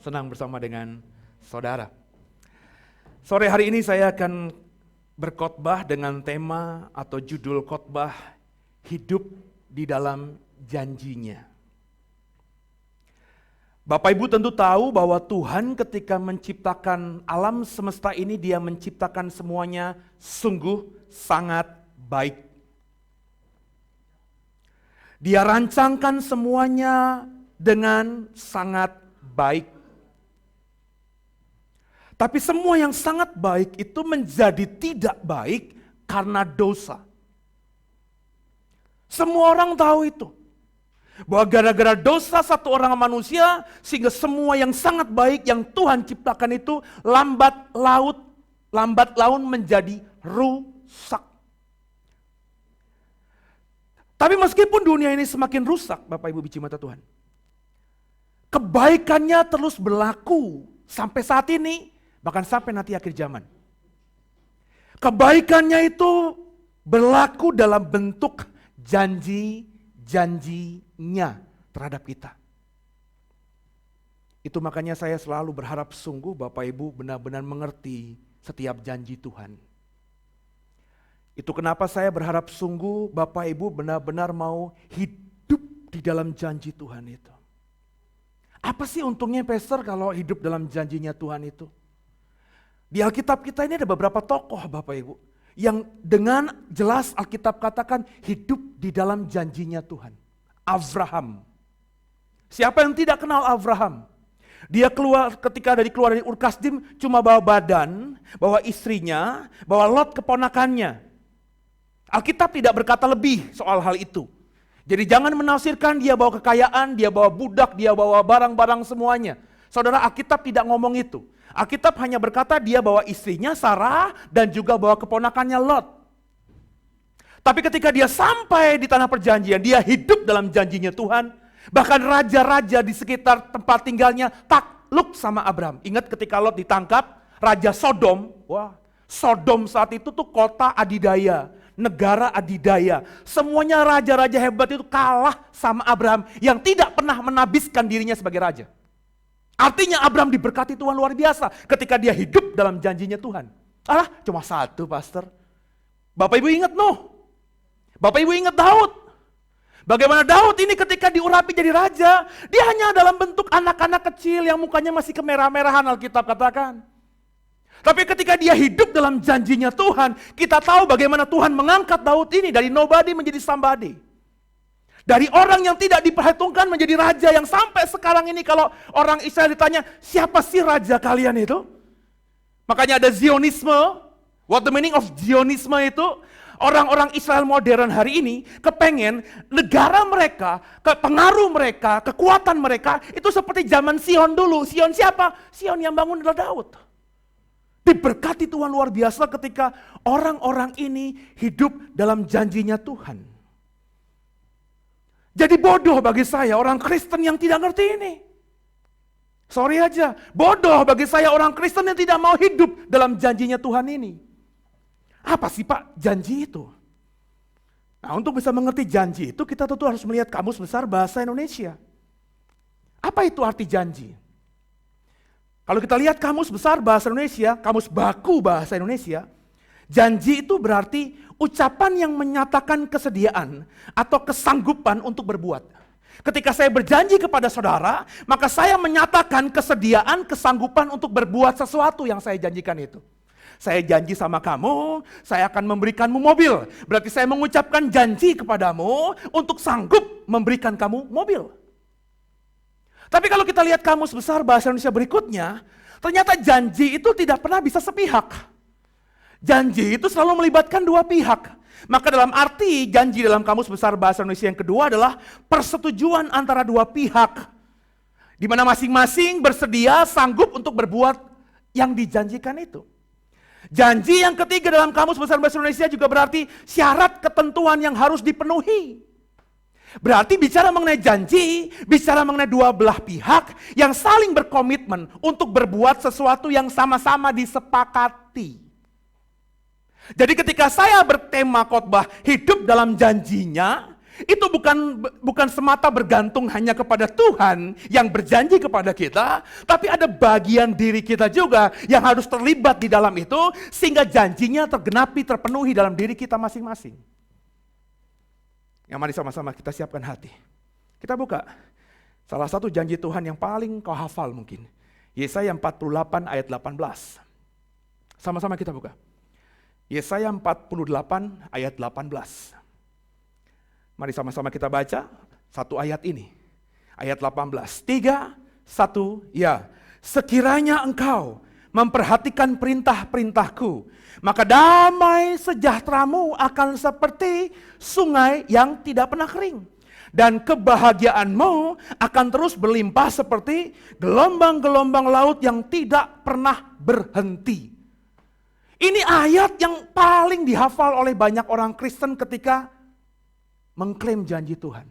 Senang bersama dengan saudara. Sore hari ini saya akan berkhotbah dengan tema atau judul khotbah hidup di dalam janjinya. Bapak Ibu tentu tahu bahwa Tuhan ketika menciptakan alam semesta ini, Dia menciptakan semuanya sungguh sangat baik. Dia rancangkan semuanya dengan sangat baik. Tapi semua yang sangat baik itu menjadi tidak baik karena dosa. Semua orang tahu itu. Bahwa gara-gara dosa satu orang manusia, sehingga semua yang sangat baik yang Tuhan ciptakan itu lambat laun menjadi rusak. Tapi meskipun dunia ini semakin rusak, Bapak Ibu biji mata Tuhan, kebaikannya terus berlaku sampai saat ini, bahkan sampai nanti akhir zaman. Kebaikannya itu berlaku dalam bentuk janji-janjinya terhadap kita. Itu makanya saya selalu berharap sungguh Bapak Ibu benar-benar mengerti setiap janji Tuhan. Itu kenapa saya berharap sungguh Bapak Ibu benar-benar mau hidup di dalam janji Tuhan itu. Apa sih untungnya Pastor kalau hidup dalam janjinya Tuhan itu? Di Alkitab kita ini ada beberapa tokoh Bapak Ibu yang dengan jelas Alkitab katakan hidup di dalam janjinya Tuhan. Abraham. Siapa yang tidak kenal Abraham? Dia ketika keluar dari Ur Kasdim cuma bawa badan, bawa istrinya, bawa Lot keponakannya. Alkitab tidak berkata lebih soal hal itu. Jadi jangan menafsirkan dia bawa kekayaan, dia bawa budak, dia bawa barang-barang semuanya. Saudara, Alkitab tidak ngomong itu. Alkitab hanya berkata dia bawa istrinya Sarah dan juga bawa keponakannya Lot. Tapi ketika dia sampai di tanah perjanjian, dia hidup dalam janjinya Tuhan. Bahkan raja-raja di sekitar tempat tinggalnya takluk sama Abraham. Ingat ketika Lot ditangkap, Raja Sodom, Sodom saat itu tuh kota adidaya, negara adidaya. Semuanya raja-raja hebat itu kalah sama Abraham yang tidak pernah menabiskan dirinya sebagai raja. Artinya Abraham diberkati Tuhan luar biasa ketika dia hidup dalam janjinya Tuhan. Cuma satu Pastor. Bapak Ibu ingat Nuh. Bapak Ibu ingat Daud. Bagaimana Daud ini ketika diurapi jadi raja, dia hanya dalam bentuk anak-anak kecil yang mukanya masih kemerah-merahan, Alkitab katakan. Tapi ketika dia hidup dalam janjinya Tuhan, kita tahu bagaimana Tuhan mengangkat Daud ini dari nobody menjadi somebody. Dari orang yang tidak diperhitungkan menjadi raja yang sampai sekarang ini kalau orang Israel ditanya, siapa sih raja kalian itu? Makanya ada Zionisme. What the meaning of Zionisme itu? Orang-orang Israel modern hari ini kepengen negara mereka, pengaruh mereka, kekuatan mereka itu seperti zaman Sion dulu. Sion siapa? Sion yang bangun adalah Daud. Diberkati Tuhan luar biasa ketika orang-orang ini hidup dalam janjinya Tuhan. Jadi bodoh bagi saya orang Kristen yang tidak ngerti ini. Sorry aja, bodoh bagi saya orang Kristen yang tidak mau hidup dalam janjinya Tuhan ini. Apa sih Pak janji itu? Nah, untuk bisa mengerti janji itu kita tentu harus melihat Kamus Besar Bahasa Indonesia. Apa itu arti janji? Kalau kita lihat Kamus Besar Bahasa Indonesia, Kamus Baku Bahasa Indonesia, janji itu berarti ucapan yang menyatakan kesediaan atau kesanggupan untuk berbuat. Ketika saya berjanji kepada saudara, maka saya menyatakan kesediaan, kesanggupan untuk berbuat sesuatu yang saya janjikan itu. Saya janji sama kamu, saya akan memberikanmu mobil. Berarti saya mengucapkan janji kepadamu untuk sanggup memberikan kamu mobil. Tapi kalau kita lihat Kamus Besar Bahasa Indonesia berikutnya, ternyata janji itu tidak pernah bisa sepihak. Janji itu selalu melibatkan dua pihak. Maka dalam arti janji dalam Kamus Besar Bahasa Indonesia yang kedua adalah persetujuan antara dua pihak. Di mana masing-masing bersedia sanggup untuk berbuat yang dijanjikan itu. Janji yang ketiga dalam Kamus Besar Bahasa Indonesia juga berarti syarat ketentuan yang harus dipenuhi. Berarti bicara mengenai janji, bicara mengenai dua belah pihak yang saling berkomitmen untuk berbuat sesuatu yang sama-sama disepakati. Jadi ketika saya bertema khotbah hidup dalam janjinya, Itu bukan semata bergantung hanya kepada Tuhan yang berjanji kepada kita, tapi ada bagian diri kita juga yang harus terlibat di dalam itu, sehingga janjinya tergenapi, terpenuhi dalam diri kita masing-masing. Yang mari sama-sama kita siapkan hati. Kita buka salah satu janji Tuhan yang paling kau hafal mungkin. Yesaya 48 ayat 18. Sama-sama kita buka. Yesaya 48 ayat 18. Mari sama-sama kita baca satu ayat ini. Ayat 18. 3, 1, ya. Sekiranya engkau memperhatikan perintah-perintahku, maka damai sejahteramu akan seperti sungai yang tidak pernah kering. Dan kebahagiaanmu akan terus berlimpah seperti gelombang-gelombang laut yang tidak pernah berhenti. Ini ayat yang paling dihafal oleh banyak orang Kristen ketika mengklaim janji Tuhan.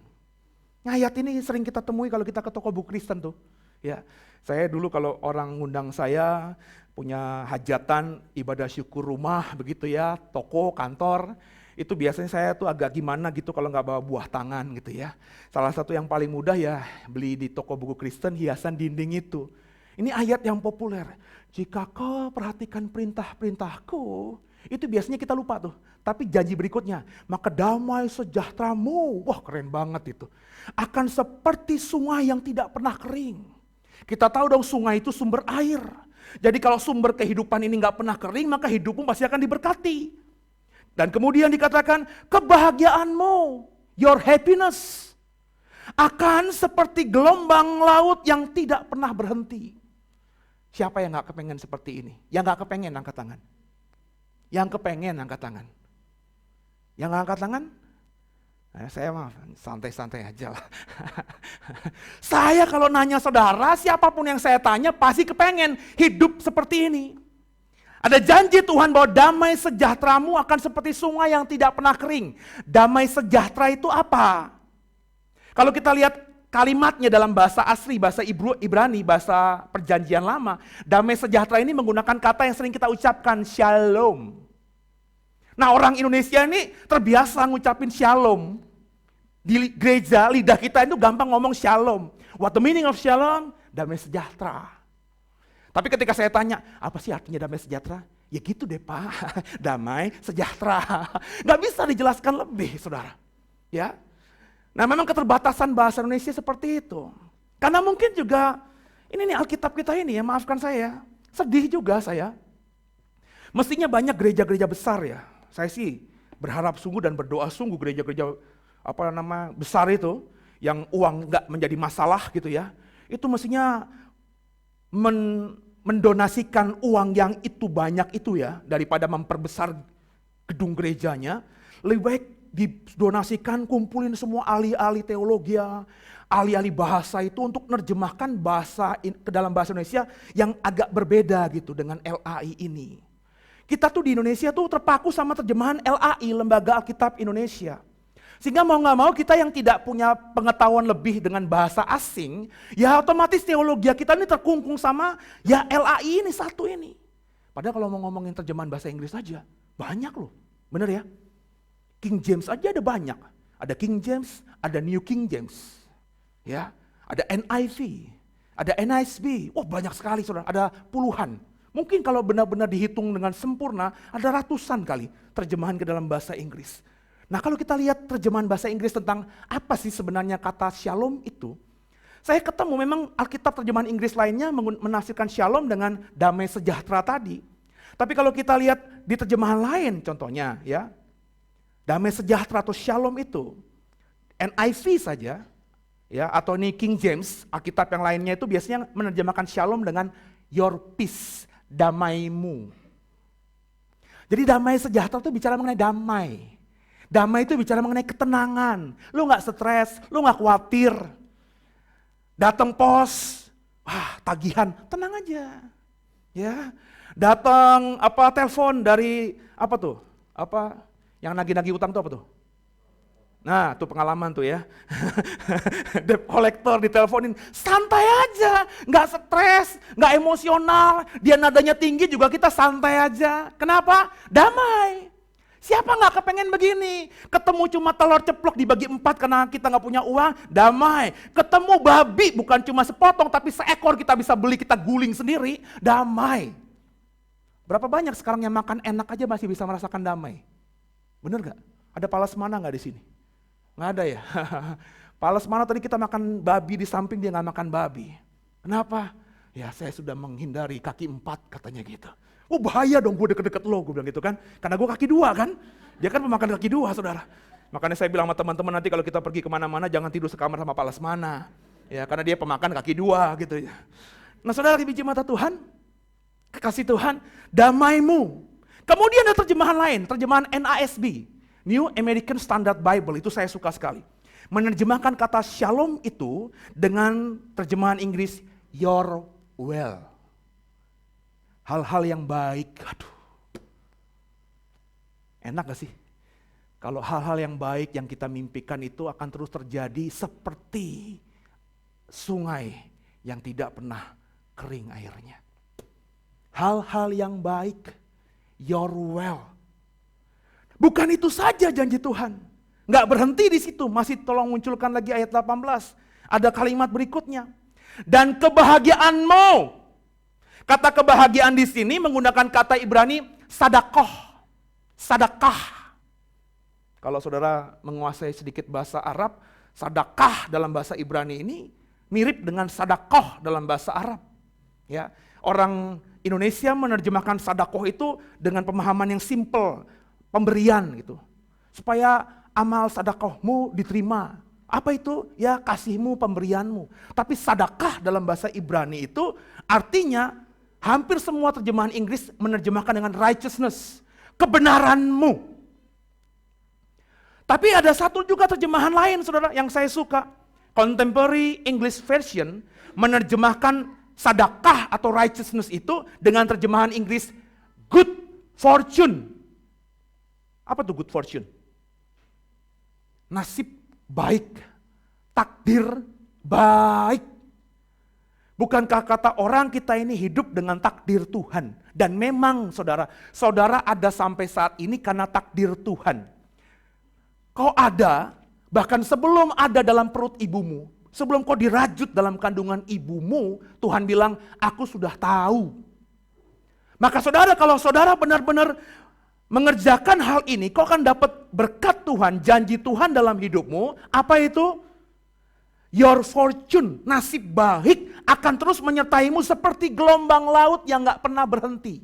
Ayat ini sering kita temui kalau kita ke toko buku Kristen tuh. Ya, saya dulu kalau orang ngundang saya punya hajatan, ibadah syukur rumah begitu ya, toko, kantor, itu biasanya saya tuh agak gimana gitu kalau nggak bawa buah tangan gitu ya. Salah satu yang paling mudah ya beli di toko buku Kristen hiasan dinding itu. Ini ayat yang populer. Jika kau perhatikan perintah-perintahku, itu biasanya kita lupa tuh. Tapi janji berikutnya, maka damai sejahteramu, wah keren banget itu. Akan seperti sungai yang tidak pernah kering. Kita tahu dong sungai itu sumber air. Jadi kalau sumber kehidupan ini nggak pernah kering, maka hidupmu pasti akan diberkati. Dan kemudian dikatakan kebahagiaanmu, your happiness, akan seperti gelombang laut yang tidak pernah berhenti. Siapa yang nggak kepengen seperti ini? Yang nggak kepengen angkat tangan. Yang kepengen angkat tangan. Yang nggak angkat tangan? Nah, saya mah santai-santai aja lah. Saya kalau nanya saudara, siapapun yang saya tanya pasti kepengen hidup seperti ini. Ada janji Tuhan bahwa damai sejahteramu akan seperti sungai yang tidak pernah kering. Damai sejahtera itu apa? Kalau kita lihat kalimatnya dalam bahasa asli, bahasa Ibrani, bahasa perjanjian lama, damai sejahtera ini menggunakan kata yang sering kita ucapkan, shalom. Nah orang Indonesia ini terbiasa ngucapin shalom. Di gereja lidah kita itu gampang ngomong shalom. What the meaning of shalom? Damai sejahtera. Tapi ketika saya tanya, apa sih artinya damai sejahtera? Ya gitu deh Pak, damai sejahtera. Gak bisa dijelaskan lebih saudara. Ya. Nah memang keterbatasan bahasa Indonesia seperti itu. Karena mungkin juga, ini nih Alkitab kita ini ya, maafkan saya. Sedih juga saya. Mestinya banyak gereja-gereja besar ya. Saya sih berharap sungguh dan berdoa sungguh gereja-gereja besar itu yang uang nggak menjadi masalah gitu ya. Itu mestinya mendonasikan uang yang itu banyak itu ya daripada memperbesar gedung gerejanya. Lebih baik didonasikan, kumpulin semua ahli-ahli teologi, ahli-ahli bahasa itu untuk menerjemahkan bahasa ke dalam bahasa Indonesia yang agak berbeda gitu dengan LAI ini. Kita tuh di Indonesia tuh terpaku sama terjemahan LAI, Lembaga Alkitab Indonesia. Sehingga mau gak mau kita yang tidak punya pengetahuan lebih dengan bahasa asing, ya otomatis teologi kita ini terkungkung sama ya LAI ini satu ini. Padahal kalau mau ngomongin terjemahan bahasa Inggris aja, banyak loh, bener ya? King James aja ada banyak. Ada King James, ada New King James. Ya, ada NIV, ada NISB. Wah, banyak sekali saudara, ada puluhan. Mungkin kalau benar-benar dihitung dengan sempurna, ada ratusan kali terjemahan ke dalam bahasa Inggris. Nah kalau kita lihat terjemahan bahasa Inggris tentang apa sih sebenarnya kata shalom itu, saya ketemu memang Alkitab terjemahan Inggris lainnya menafsirkan shalom dengan damai sejahtera tadi. Tapi kalau kita lihat di terjemahan lain contohnya ya, damai sejahtera atau shalom itu, NIV saja, ya atau ini King James, Alkitab yang lainnya itu biasanya menerjemahkan shalom dengan your peace, damaimu. Jadi damai sejahtera itu bicara mengenai damai. Damai itu bicara mengenai ketenangan. Lu gak stres, lu gak khawatir. Datang pos, wah tagihan, tenang aja. Ya, datang telepon dari yang nagih-nagih utang tuh apa tuh? Nah, tuh pengalaman tuh ya. Debt collector diteleponin, santai aja, nggak stres, nggak emosional. Dia nadanya tinggi juga kita santai aja. Kenapa? Damai. Siapa nggak kepengen begini? Ketemu cuma telur ceplok dibagi 4 karena kita nggak punya uang, damai. Ketemu babi bukan cuma sepotong tapi seekor kita bisa beli, kita guling sendiri, damai. Berapa banyak sekarang yang makan enak aja masih bisa merasakan damai? Bener nggak? Ada Palasmana nggak di sini? Nggak ada ya? Palasmana tadi kita makan babi di samping dia nggak makan babi. Kenapa? Ya saya sudah menghindari kaki 4 katanya gitu. Oh bahaya dong gue deket-deket lo, gue bilang gitu kan. Karena gue kaki 2 kan. Dia kan pemakan kaki 2 saudara. Makanya saya bilang sama teman-teman nanti kalau kita pergi kemana-mana jangan tidur sekamar sama Palasmana. Ya karena dia pemakan kaki 2 gitu ya. Nah saudara di biji mata Tuhan, kekasih Tuhan, damaimu. Kemudian ada terjemahan lain, terjemahan NASB. New American Standard Bible, itu saya suka sekali. Menerjemahkan kata shalom itu dengan terjemahan Inggris, your well. Hal-hal yang baik, aduh. Enak gak sih? Kalau hal-hal yang baik yang kita mimpikan itu akan terus terjadi seperti sungai yang tidak pernah kering airnya. Hal-hal yang baik, your well. Bukan itu saja janji Tuhan. Nggak berhenti di situ, masih tolong munculkan lagi ayat 18. Ada kalimat berikutnya. Dan kebahagiaanmu. Kata kebahagiaan di sini menggunakan kata Ibrani sadakoh. Sadakah. Kalau saudara menguasai sedikit bahasa Arab, sadakah dalam bahasa Ibrani ini mirip dengan sadakoh dalam bahasa Arab. Ya, orang Indonesia menerjemahkan sadakoh itu dengan pemahaman yang simple, pemberian gitu. Supaya amal sadakohmu diterima. Apa itu? Ya kasihmu, pemberianmu. Tapi sadakah dalam bahasa Ibrani itu artinya hampir semua terjemahan Inggris menerjemahkan dengan righteousness, kebenaranmu. Tapi ada satu juga terjemahan lain saudara yang saya suka. Contemporary English Version menerjemahkan sadakah atau righteousness itu dengan terjemahan Inggris good fortune. Apa tuh good fortune? Nasib baik, takdir baik. Bukankah kata orang kita ini hidup dengan takdir Tuhan? Dan memang saudara, saudara ada sampai saat ini karena takdir Tuhan. Kau ada, bahkan sebelum ada dalam perut ibumu, sebelum kau dirajut dalam kandungan ibumu, Tuhan bilang, aku sudah tahu. Maka saudara, kalau saudara benar-benar mengerjakan hal ini, kau akan dapat berkat Tuhan, janji Tuhan dalam hidupmu. Apa itu? Your fortune, nasib baik akan terus menyertaimu seperti gelombang laut yang gak pernah berhenti.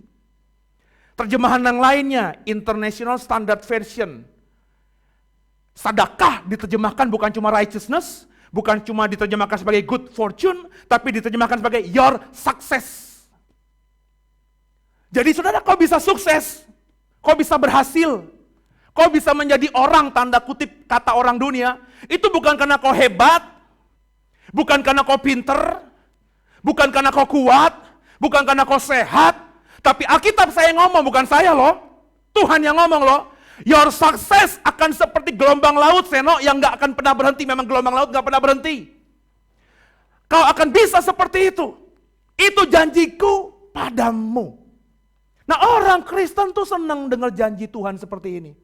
Terjemahan yang lainnya, International Standard Version. Sedekah diterjemahkan bukan cuma righteousness, bukan cuma diterjemahkan sebagai good fortune, tapi diterjemahkan sebagai your success. Jadi saudara, kau bisa sukses, kau bisa berhasil, kau bisa menjadi orang tanda kutip kata orang dunia, itu bukan karena kau hebat, bukan karena kau pinter, bukan karena kau kuat, bukan karena kau sehat, tapi Alkitab saya ngomong, bukan saya loh, Tuhan yang ngomong loh. Your success akan seperti gelombang laut, Seno, yang gak akan pernah berhenti. Memang gelombang laut gak pernah berhenti. Kau akan bisa seperti itu. Itu janjiku padamu. Nah, orang Kristen tuh senang dengar janji Tuhan seperti ini.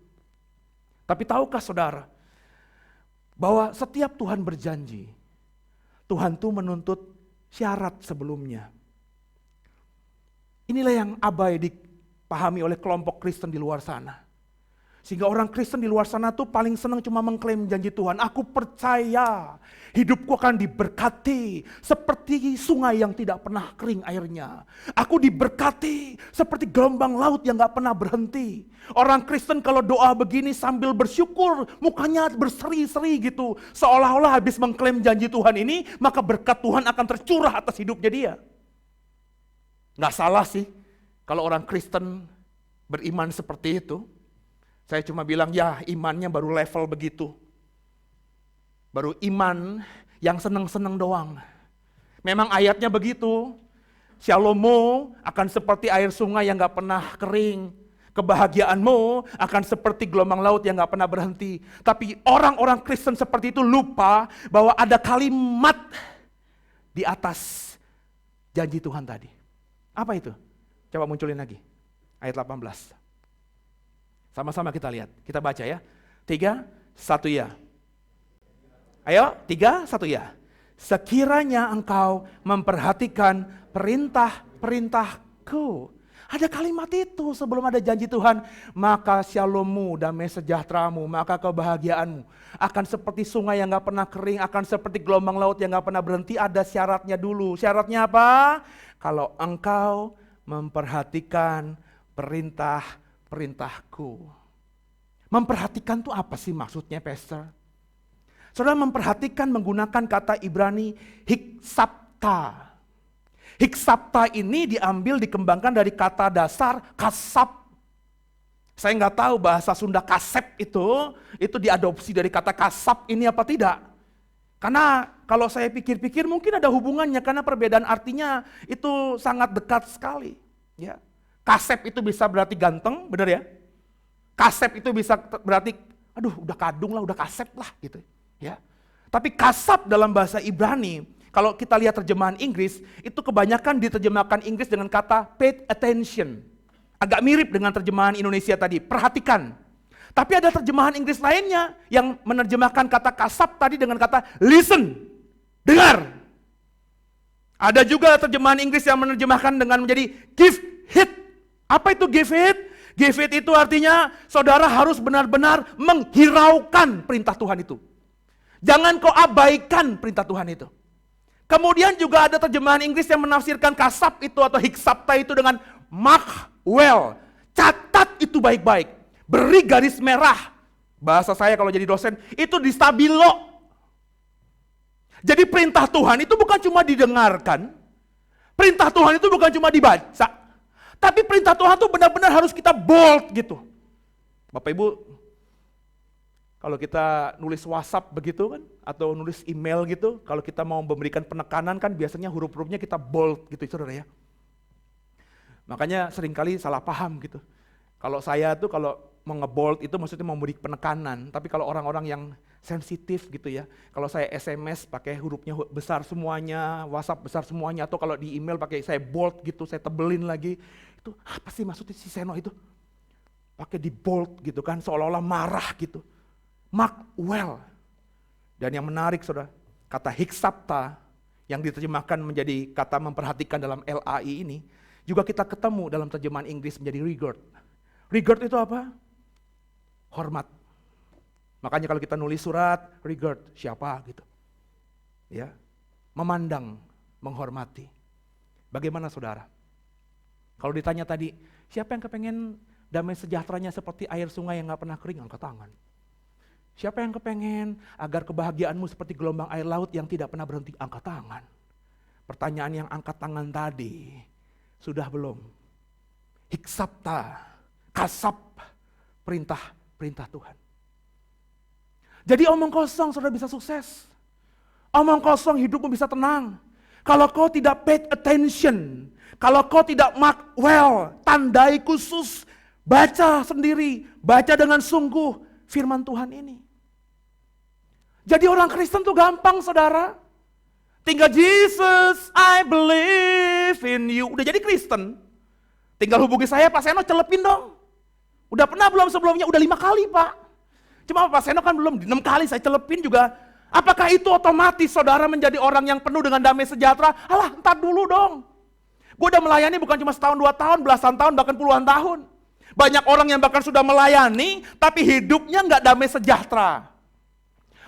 Tapi tahukah saudara, bahwa setiap Tuhan berjanji, Tuhan tuh menuntut syarat sebelumnya. Inilah yang abai dipahami oleh kelompok Kristen di luar sana. Sehingga orang Kristen di luar sana tuh paling senang cuma mengklaim janji Tuhan. Aku percaya hidupku akan diberkati seperti sungai yang tidak pernah kering airnya. Aku diberkati seperti gelombang laut yang gak pernah berhenti. Orang Kristen kalau doa begini sambil bersyukur, mukanya berseri-seri gitu. Seolah-olah habis mengklaim janji Tuhan ini, maka berkat Tuhan akan tercurah atas hidupnya dia. Gak salah sih kalau orang Kristen beriman seperti itu. Saya cuma bilang ya imannya baru level begitu. Baru iman yang seneng-seneng doang. Memang ayatnya begitu. Shalommu akan seperti air sungai yang gak pernah kering. Kebahagiaanmu akan seperti gelombang laut yang gak pernah berhenti. Tapi orang-orang Kristen seperti itu lupa bahwa ada kalimat di atas janji Tuhan tadi. Apa itu? Coba munculin lagi. Ayat 18. Sama-sama kita lihat, kita baca ya. 3, 1 ya. Ayo, 3, 1 ya. Sekiranya engkau memperhatikan perintah-perintahku. Ada kalimat itu sebelum ada janji Tuhan. Maka shalommu, damai sejahteramu, maka kebahagiaanmu akan seperti sungai yang gak pernah kering, akan seperti gelombang laut yang gak pernah berhenti. Ada syaratnya dulu. Syaratnya apa? Kalau engkau memperhatikan perintah-perintahku. Memperhatikan itu apa sih maksudnya, Pastor? Saudara, memperhatikan menggunakan kata Ibrani hiksapta. Hiksapta ini diambil, dikembangkan dari kata dasar kasap. Saya nggak tahu bahasa Sunda kasep itu diadopsi dari kata kasap ini apa tidak. Karena kalau saya pikir-pikir mungkin ada hubungannya, karena perbedaan artinya itu sangat dekat sekali. Ya. Kasep itu bisa berarti ganteng, benar ya? Kasep itu bisa berarti, aduh udah kadung lah, udah kasep lah gitu. Ya. Tapi kasap dalam bahasa Ibrani, kalau kita lihat terjemahan Inggris, itu kebanyakan diterjemahkan Inggris dengan kata paid attention. Agak mirip dengan terjemahan Indonesia tadi, perhatikan. Tapi ada terjemahan Inggris lainnya yang menerjemahkan kata kasap tadi dengan kata listen, dengar. Ada juga terjemahan Inggris yang menerjemahkan dengan menjadi give heed. Apa itu give heed? Give heed itu artinya saudara harus benar-benar menghiraukan perintah Tuhan itu. Jangan kau abaikan perintah Tuhan itu. Kemudian juga ada terjemahan Inggris yang menafsirkan kasap itu atau hiksapta itu dengan mark well. Catat itu baik-baik. Beri garis merah. Bahasa saya kalau jadi dosen itu di stabilo. Jadi perintah Tuhan itu bukan cuma didengarkan. Perintah Tuhan itu bukan cuma dibaca. Tapi perintah Tuhan itu benar-benar harus kita bold gitu. Bapak Ibu, kalau kita nulis WhatsApp begitu kan, atau nulis email gitu, kalau kita mau memberikan penekanan kan biasanya huruf-hurufnya kita bold gitu, saudara ya. Makanya seringkali salah paham gitu. Kalau saya tuh kalau mau ngebold itu maksudnya memberi penekanan, tapi kalau orang-orang yang sensitif gitu ya, kalau saya SMS pakai hurufnya besar semuanya, WhatsApp besar semuanya, atau kalau di email pakai saya bold gitu, saya tebelin lagi, itu apa sih maksudnya si Seno itu? Pakai di bold gitu kan, seolah-olah marah gitu. Mark well. Dan yang menarik saudara, kata hiksapta yang diterjemahkan menjadi kata memperhatikan dalam LAI ini, juga kita ketemu dalam terjemahan Inggris menjadi regard. Regard itu apa? Hormat. Makanya kalau kita nulis surat, regard siapa gitu. Ya, memandang, menghormati. Bagaimana saudara? Kalau ditanya tadi, siapa yang kepengen damai sejahteranya seperti air sungai yang gak pernah kering? Angkat tangan. Siapa yang kepengen agar kebahagiaanmu seperti gelombang air laut yang tidak pernah berhenti? Angkat tangan. Pertanyaan yang angkat tangan tadi, sudah belum? Hiksapta, kasap, perintah Tuhan. Jadi omong kosong saudara bisa sukses. Omong kosong hidupmu bisa tenang. Kalau kau tidak paid attention, kalau kau tidak mark well, tandai khusus, baca sendiri, baca dengan sungguh firman Tuhan ini. Jadi orang Kristen tuh gampang saudara. Tinggal Jesus, I believe in you. Udah jadi Kristen. Tinggal hubungi saya, Pak Seno celepin dong. Udah pernah belum sebelumnya? Udah 5 kali Pak. Cuma Pak Seno kan belum, 6 kali saya celepin juga. Apakah itu otomatis saudara menjadi orang yang penuh dengan damai sejahtera? Alah, entar dulu dong. Gue udah melayani bukan cuma setahun, 2 tahun, belasan tahun, bahkan puluhan tahun. Banyak orang yang bahkan sudah melayani, tapi hidupnya nggak damai sejahtera.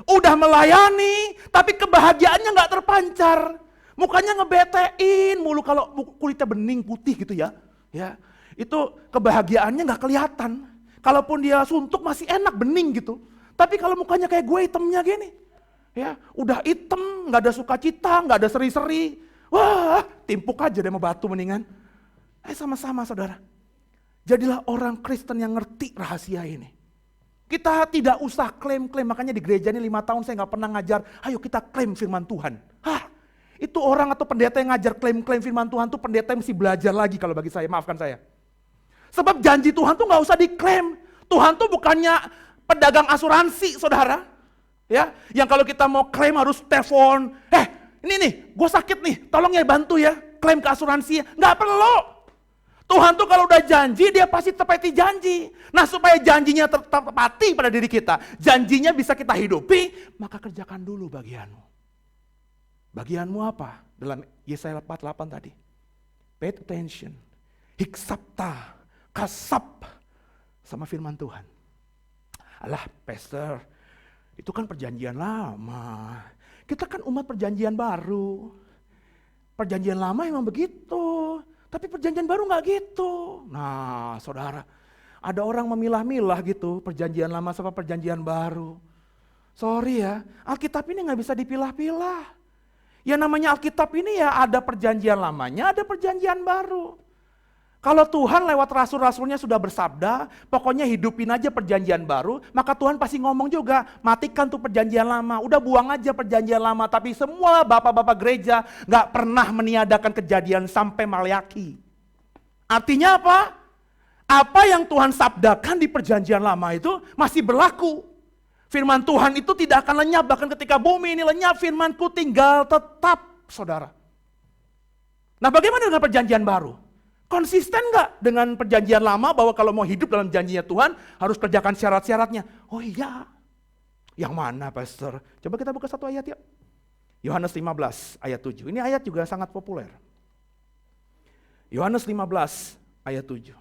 Udah melayani, tapi kebahagiaannya nggak terpancar. Mukanya ngebetein mulu kalau kulitnya bening putih gitu ya. Ya, itu kebahagiaannya nggak kelihatan. Kalaupun dia suntuk masih enak bening gitu. Tapi kalau mukanya kayak gue hitamnya gini, ya udah hitam, nggak ada sukacita, nggak ada seri-seri. Wah, timpuk aja deh sama batu mendingan. Sama-sama saudara. Jadilah orang Kristen yang ngerti rahasia ini. Kita tidak usah klaim-klaim, makanya di gereja ini 5 tahun saya nggak pernah ngajar, ayo kita klaim firman Tuhan. Hah, itu orang atau pendeta yang ngajar klaim-klaim firman Tuhan tuh pendeta yang mesti belajar lagi kalau bagi saya, maafkan saya. Sebab janji Tuhan tuh nggak usah diklaim. Tuhan tuh bukannya pedagang asuransi saudara. Ya, yang kalau kita mau klaim harus telepon, ini nih, gue sakit nih, tolong ya bantu ya, klaim ke asuransi. Nggak perlu. Tuhan tuh kalau udah janji, dia pasti tepati janji. Nah, supaya janjinya tertepati pada diri kita, janjinya bisa kita hidupi, maka kerjakan dulu bagianmu. Bagianmu apa? Dalam Yesaya 48 tadi. Pay attention. Hiksapta, kasap sama firman Tuhan. Alah, pastor, itu kan perjanjian lama. Kita kan umat perjanjian baru. Perjanjian lama emang begitu. Tapi perjanjian baru nggak gitu. Nah, saudara, ada orang memilah-milah gitu, perjanjian lama sama perjanjian baru. Sorry ya, Alkitab ini nggak bisa dipilah-pilah. Ya namanya Alkitab ini ya ada perjanjian lamanya, ada perjanjian baru. Kalau Tuhan lewat rasul-rasulnya sudah bersabda, pokoknya hidupin aja perjanjian baru, maka Tuhan pasti ngomong juga, matikan tuh perjanjian lama, udah buang aja perjanjian lama. Tapi semua bapak-bapak gereja gak pernah meniadakan kejadian sampai Maleaki. Artinya apa? Apa yang Tuhan sabdakan di perjanjian lama itu masih berlaku. Firman Tuhan itu tidak akan lenyap, bahkan ketika bumi ini lenyap, firmanku tinggal tetap, saudara. Nah, bagaimana dengan perjanjian baru? Konsisten gak dengan perjanjian lama bahwa kalau mau hidup dalam janjinya Tuhan harus kerjakan syarat-syaratnya? Oh iya. Yang mana pastor? Coba kita buka satu ayat yuk. Yohanes 15 ayat 7. Ini ayat juga sangat populer. Yohanes 15 ayat 7.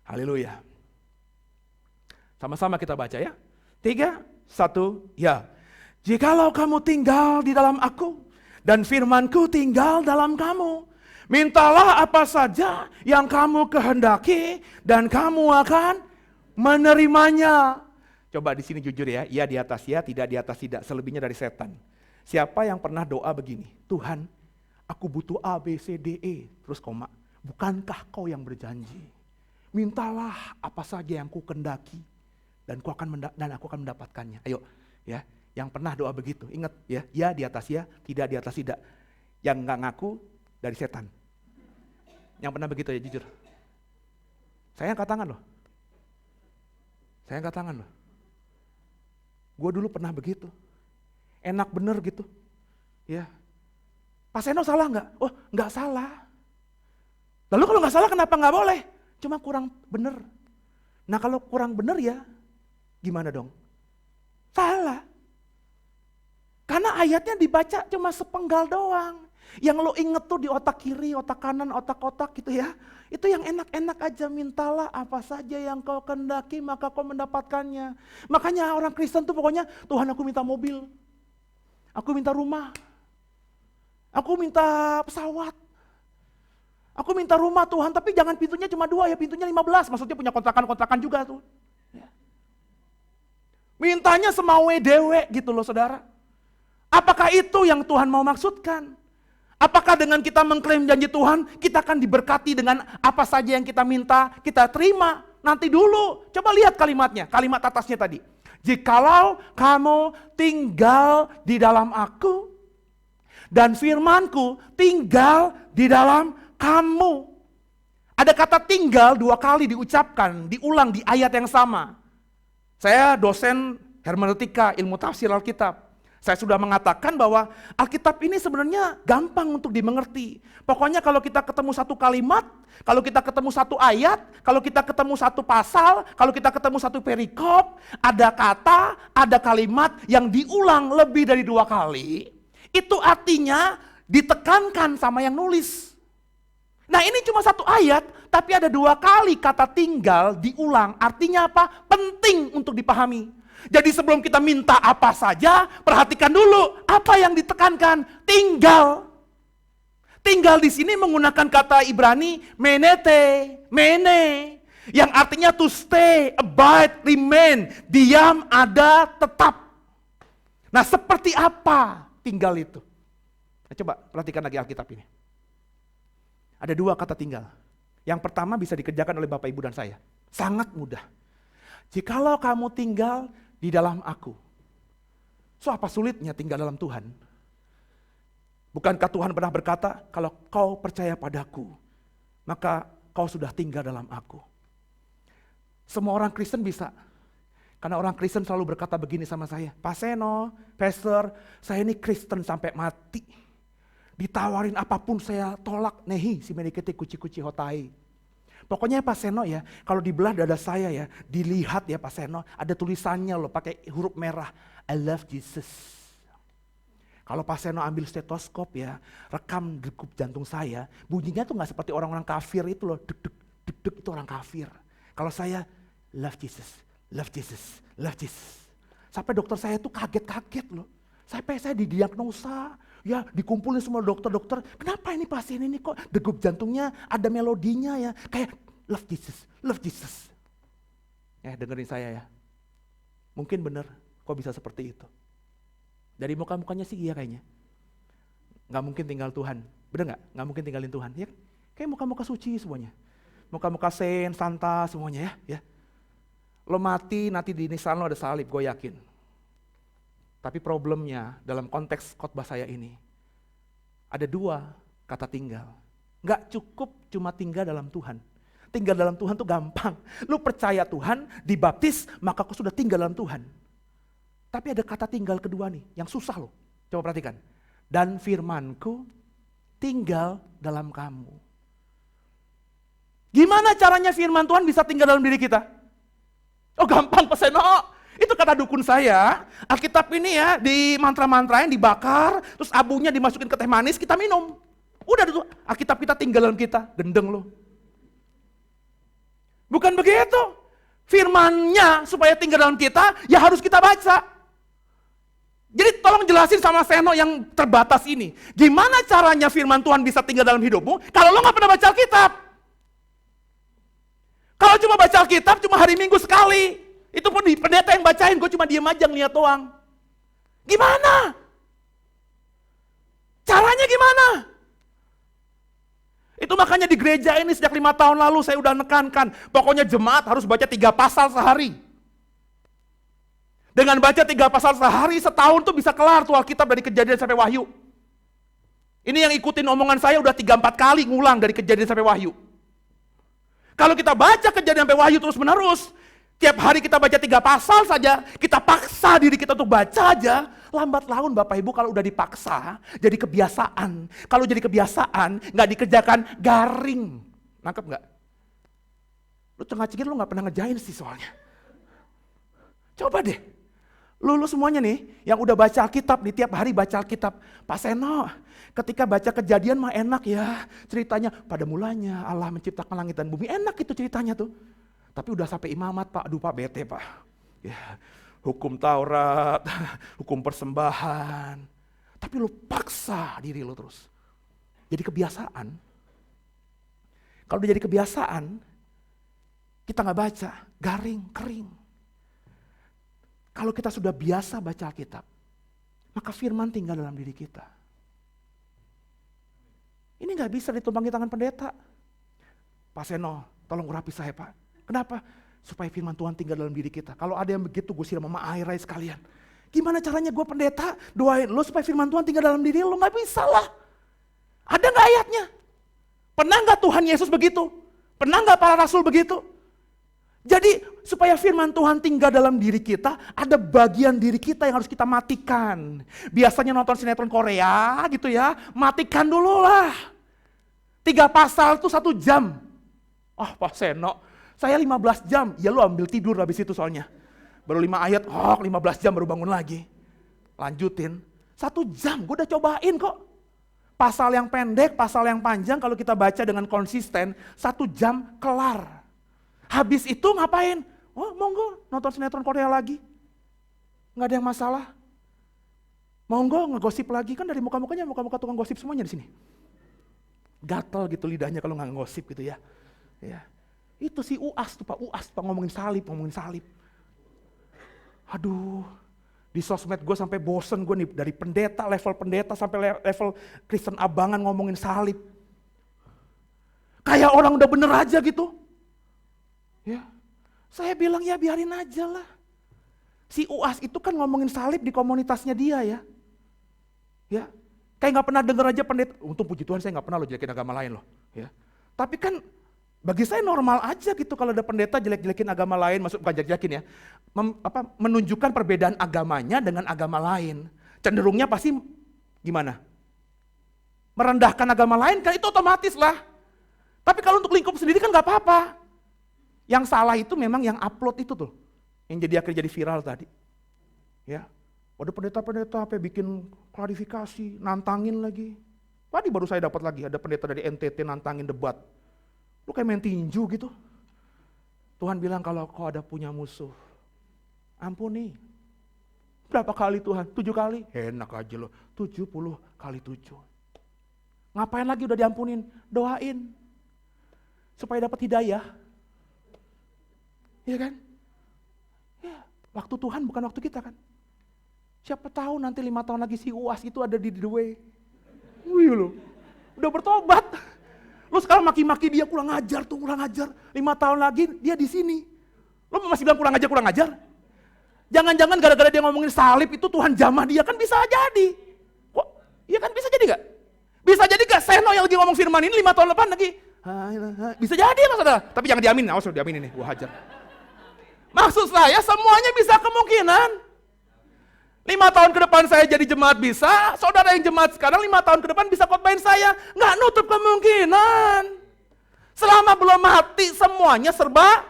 Haleluya. Sama-sama kita baca ya. 3, 1, ya. Jikalau kamu tinggal di dalam aku dan firmanku tinggal dalam kamu, mintalah apa saja yang kamu kehendaki dan kamu akan menerimanya. Coba di sini jujur ya, iya di atas ya, tidak di atas tidak, selebihnya dari setan. Siapa yang pernah doa begini? Tuhan, aku butuh A, B, C, D, E, terus koma. Bukankah kau yang berjanji? Mintalah apa saja yang ku kehendaki dan aku akan mendapatkannya. Ayo ya, yang pernah doa begitu, ingat ya, iya di atas ya, tidak di atas tidak. Yang enggak ngaku dari setan. Yang pernah begitu ya, jujur. Saya angkat tangan loh. Saya angkat tangan loh. Gue dulu pernah begitu. Enak bener gitu. Ya. Pak Seno salah nggak? Oh, nggak salah. Lalu kalau nggak salah kenapa nggak boleh? Cuma kurang bener. Nah kalau kurang bener ya, gimana dong? Salah. Karena ayatnya dibaca cuma sepenggal doang. Yang lo inget tuh di otak kiri, otak kanan, otak-otak gitu ya. Itu yang enak-enak aja, mintalah apa saja yang kau kehendaki maka kau mendapatkannya. Makanya orang Kristen tuh pokoknya, Tuhan aku minta mobil, aku minta rumah, aku minta pesawat, aku minta rumah Tuhan, tapi jangan pintunya cuma 2 ya, pintunya 15, maksudnya punya kontrakan-kontrakan juga tuh. Ya. Mintanya semau dewe gitu loh saudara. Apakah itu yang Tuhan mau maksudkan? Apakah dengan kita mengklaim janji Tuhan, kita akan diberkati dengan apa saja yang kita minta, kita terima? Nanti dulu, coba lihat kalimatnya, kalimat atasnya tadi. Jikalau kamu tinggal di dalam aku, dan firmanku tinggal di dalam kamu. Ada kata tinggal 2 kali diucapkan, diulang di ayat yang sama. Saya dosen hermeneutika, ilmu tafsir Alkitab. Saya sudah mengatakan bahwa Alkitab ini sebenarnya gampang untuk dimengerti. Pokoknya kalau kita ketemu satu kalimat, kalau kita ketemu satu ayat, kalau kita ketemu satu pasal, kalau kita ketemu satu perikop, ada kata, ada kalimat yang diulang lebih dari 2 kali, itu artinya ditekankan sama yang nulis. Nah ini cuma satu ayat, tapi ada 2 kali kata tinggal diulang. Artinya apa? Penting untuk dipahami. Jadi sebelum kita minta apa saja, perhatikan dulu apa yang ditekankan. Tinggal. Tinggal di sini menggunakan kata Ibrani menete, mene, yang artinya to stay, abide, remain, diam, ada, tetap. Nah, seperti apa tinggal itu? Nah, coba perhatikan lagi Alkitab ini. Ada 2 kata tinggal. Yang pertama bisa dikerjakan oleh Bapak Ibu dan saya. Sangat mudah. Jikalau kamu tinggal di dalam aku. So apa sulitnya tinggal dalam Tuhan? Bukankah Tuhan pernah berkata, kalau kau percaya padaku, maka kau sudah tinggal dalam aku. Semua orang Kristen bisa. Karena orang Kristen selalu berkata begini sama saya, Pak Seno, Pastor, saya ini Kristen sampai mati. Ditawarin apapun saya tolak. Nehi si medikete kuci-kuci hotai. Pokoknya Pak Seno ya, kalau dibelah dada saya ya, dilihat ya Pak Seno, ada tulisannya loh pakai huruf merah. I love Jesus. Kalau Pak Seno ambil stetoskop ya, rekam degup jantung saya, bunyinya tuh gak seperti orang-orang kafir itu loh, deg-deg itu orang kafir. Kalau saya, love Jesus, love Jesus, love Jesus. Sampai dokter saya tuh kaget-kaget loh. Sampai saya didiagnosa, ya dikumpulin semua dokter-dokter. Kenapa ini pasien ini kok degup jantungnya ada melodinya ya. Kayak love Jesus, love Jesus. Dengerin saya ya. Mungkin bener kok bisa seperti itu. Dari muka-mukanya sih iya kayaknya. Gak mungkin tinggal Tuhan. Bener gak? Gak mungkin tinggalin Tuhan. Ya, kayak muka-muka suci semuanya. Muka-muka saint, santa semuanya ya. Lo mati nanti di nisan lo ada salib, gue yakin. Tapi problemnya dalam konteks khotbah saya ini, ada dua kata tinggal. Gak cukup cuma tinggal dalam Tuhan. Tinggal dalam Tuhan tuh gampang. Lu percaya Tuhan, dibaptis, maka kau sudah tinggal dalam Tuhan. Tapi ada kata tinggal kedua nih, yang susah loh. Coba perhatikan. Dan firmanku tinggal dalam kamu. Gimana caranya firman Tuhan bisa tinggal dalam diri kita? Oh gampang Pak Seno. Itu kata dukun saya, Alkitab ini ya di mantra-mantrain dibakar, terus abunya dimasukin ke teh manis, kita minum. Udah tuh, Alkitab kita tinggal dalam kita, gendeng loh. Bukan begitu. Firmannya supaya tinggal dalam kita, ya harus kita baca. Jadi tolong jelasin sama Seno yang terbatas ini. Gimana caranya firman Tuhan bisa tinggal dalam hidupmu kalau lo gak pernah baca Alkitab? Kalau cuma baca Alkitab cuma hari Minggu sekali. Itu pun pendeta yang bacain, gue cuma diem aja ngeliat doang. Gimana? Caranya gimana? Itu makanya di gereja ini sejak 5 tahun lalu saya udah nekankan, pokoknya jemaat harus baca 3 pasal sehari. Dengan baca 3 pasal sehari, setahun tuh bisa kelar tuh Alkitab dari Kejadian sampai Wahyu. Ini yang ikutin omongan saya udah 3-4 kali ngulang dari Kejadian sampai Wahyu. Kalau kita baca Kejadian sampai Wahyu terus menerus, tiap hari kita baca 3 pasal saja, kita paksa diri kita untuk baca aja, lambat laun Bapak Ibu kalau udah dipaksa, jadi kebiasaan. Kalau jadi kebiasaan, gak dikerjakan, garing. Nangkep gak? Lu cengah-cengir lu gak pernah ngejain sih soalnya. Coba deh, lu semuanya nih, yang udah baca Alkitab, nih tiap hari baca Alkitab. Pak Seno, ketika baca Kejadian mah enak ya, ceritanya pada mulanya Allah menciptakan langit dan bumi, enak itu ceritanya tuh. Tapi udah sampai imamat Pak, aduh Pak bete Pak. Ya, hukum Taurat, hukum persembahan. Tapi lu paksa diri lu terus. Jadi kebiasaan. Kalau udah jadi kebiasaan, kita gak baca, garing, kering. Kalau kita sudah biasa baca Alkitab, maka firman tinggal dalam diri kita. Ini gak bisa ditumpangi tangan pendeta. Pak Seno, tolong urapi saya Pak. Kenapa? Supaya firman Tuhan tinggal dalam diri kita. Kalau ada yang begitu, gue siram sama air aja sekalian. Gimana caranya gue pendeta doain lo supaya firman Tuhan tinggal dalam diri lo? Gak bisa lah. Ada gak ayatnya? Pernah gak Tuhan Yesus begitu? Pernah gak para rasul begitu? Jadi supaya firman Tuhan tinggal dalam diri kita, ada bagian diri kita yang harus kita matikan. Biasanya nonton sinetron Korea gitu ya, matikan dulu lah. 3 pasal tuh 1 jam. Pak Seno, saya 15 jam, ya lu ambil tidur habis itu soalnya. Baru 5 ayat, 15 jam baru bangun lagi. Lanjutin, 1 jam, gue udah cobain kok. Pasal yang pendek, pasal yang panjang, kalau kita baca dengan konsisten, 1 jam kelar. Habis itu ngapain? Monggo nonton sinetron Korea lagi. Gak ada yang masalah. Monggo ngegosip lagi, kan dari muka-mukanya, muka-muka tukang gosip semuanya di sini. Gatel gitu lidahnya kalau gak ngegosip gitu ya. Ya. Itu si UAS tuh Pak, ngomongin salib. Aduh, di sosmed gue sampai bosen gue nih, dari level pendeta sampai level Kristen abangan ngomongin salib. Kayak orang udah bener aja gitu. Ya, saya bilang ya biarin aja lah. Si UAS itu kan ngomongin salib di komunitasnya dia ya. Ya, kayak gak pernah denger aja pendeta, untung puji Tuhan saya gak pernah jelekin agama lain loh. Ya. Tapi kan bagi saya normal aja gitu kalau ada pendeta jelek-jelekin agama lain, bukan jelek-jelekin ya, menunjukkan perbedaan agamanya dengan agama lain. Cenderungnya pasti gimana? merendahkan agama lain kan itu otomatis lah. Tapi kalau untuk lingkup sendiri kan gak apa-apa. Yang salah itu memang yang upload itu tuh, yang akhirnya jadi viral tadi. Ya, ada pendeta-pendeta apa bikin klarifikasi, nantangin lagi. Tadi baru saya dapat lagi, ada pendeta dari NTT nantangin debat. Lu kayak main tinju gitu. Tuhan bilang kalau kau ada punya musuh, ampuni. Berapa kali Tuhan? 7 kali? Enak aja loh, 70 kali 7. Ngapain lagi udah diampunin? Doain. Supaya dapat hidayah. Iya kan? Ya, waktu Tuhan bukan waktu kita kan. Siapa tahu nanti 5 tahun lagi si UAS itu ada di the way. Wih lo, udah bertobat. Lo sekarang maki-maki dia kurang ajar tuh, kurang ajar. 5 tahun lagi dia di sini. Lo masih bilang kurang ajar? Jangan-jangan gara-gara dia ngomongin salib itu Tuhan jamah dia, kan bisa jadi. Kok? Iya kan bisa jadi gak? Bisa jadi gak Seno yang lagi ngomong firman ini 5 tahun depan lagi? Bisa jadi lah saudara. Tapi jangan diaminin, awas diaminin nih, gua hajar. Maksud saya semuanya bisa kemungkinan. 5 tahun ke depan saya jadi jemaat bisa, saudara yang jemaat sekarang 5 tahun ke depan bisa khotbahin saya. Nggak nutup kemungkinan. Selama belum mati semuanya serba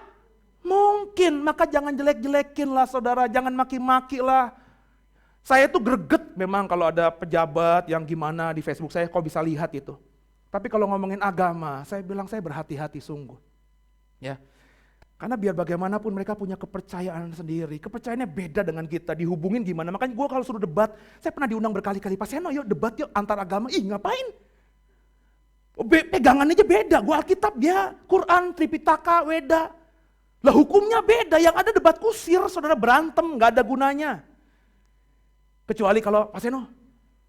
mungkin. Maka jangan jelek-jelekin lah saudara, jangan maki-maki lah. Saya tuh greget memang kalau ada pejabat yang gimana di Facebook saya, kok bisa lihat itu. Tapi kalau ngomongin agama, saya bilang saya berhati-hati sungguh. Ya. Karena biar bagaimanapun mereka punya kepercayaan sendiri. Kepercayaannya beda dengan kita, dihubungin gimana. Makanya gue kalau suruh debat, saya pernah diundang berkali-kali. Pak Seno yuk debat yuk antar agama. Ih ngapain? Pegangannya aja beda. Gue Alkitab, dia Quran, Tripitaka, Weda. Lah hukumnya beda, yang ada debat kusir, saudara berantem, gak ada gunanya. Kecuali kalau Pak Seno,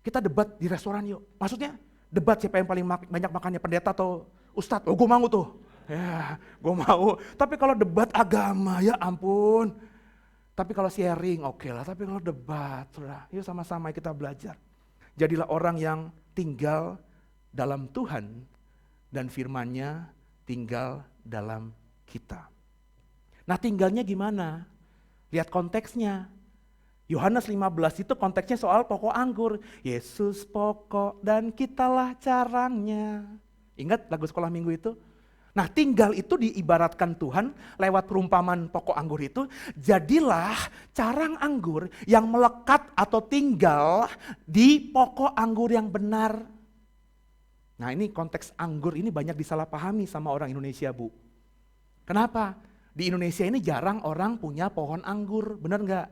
kita debat di restoran yuk. Maksudnya debat siapa yang paling banyak makannya, pendeta atau ustadz. Oh gue mau tuh. Ya, gue mau. Tapi kalau debat agama, ya ampun. Tapi kalau sharing, oke lah. Tapi kalau debat, saudara, yuk sama-sama kita belajar. Jadilah orang yang tinggal dalam Tuhan dan firman-Nya tinggal dalam kita. Nah tinggalnya gimana? Lihat konteksnya. Yohanes 15 itu konteksnya soal pokok anggur. Yesus pokok dan kitalah carangnya. Ingat lagu sekolah minggu itu? Nah tinggal itu diibaratkan Tuhan lewat perumpamaan pokok anggur itu. Jadilah carang anggur yang melekat atau tinggal di pokok anggur yang benar. Nah ini konteks anggur ini banyak disalahpahami sama orang Indonesia Bu. Kenapa? Di Indonesia ini jarang orang punya pohon anggur, benar nggak?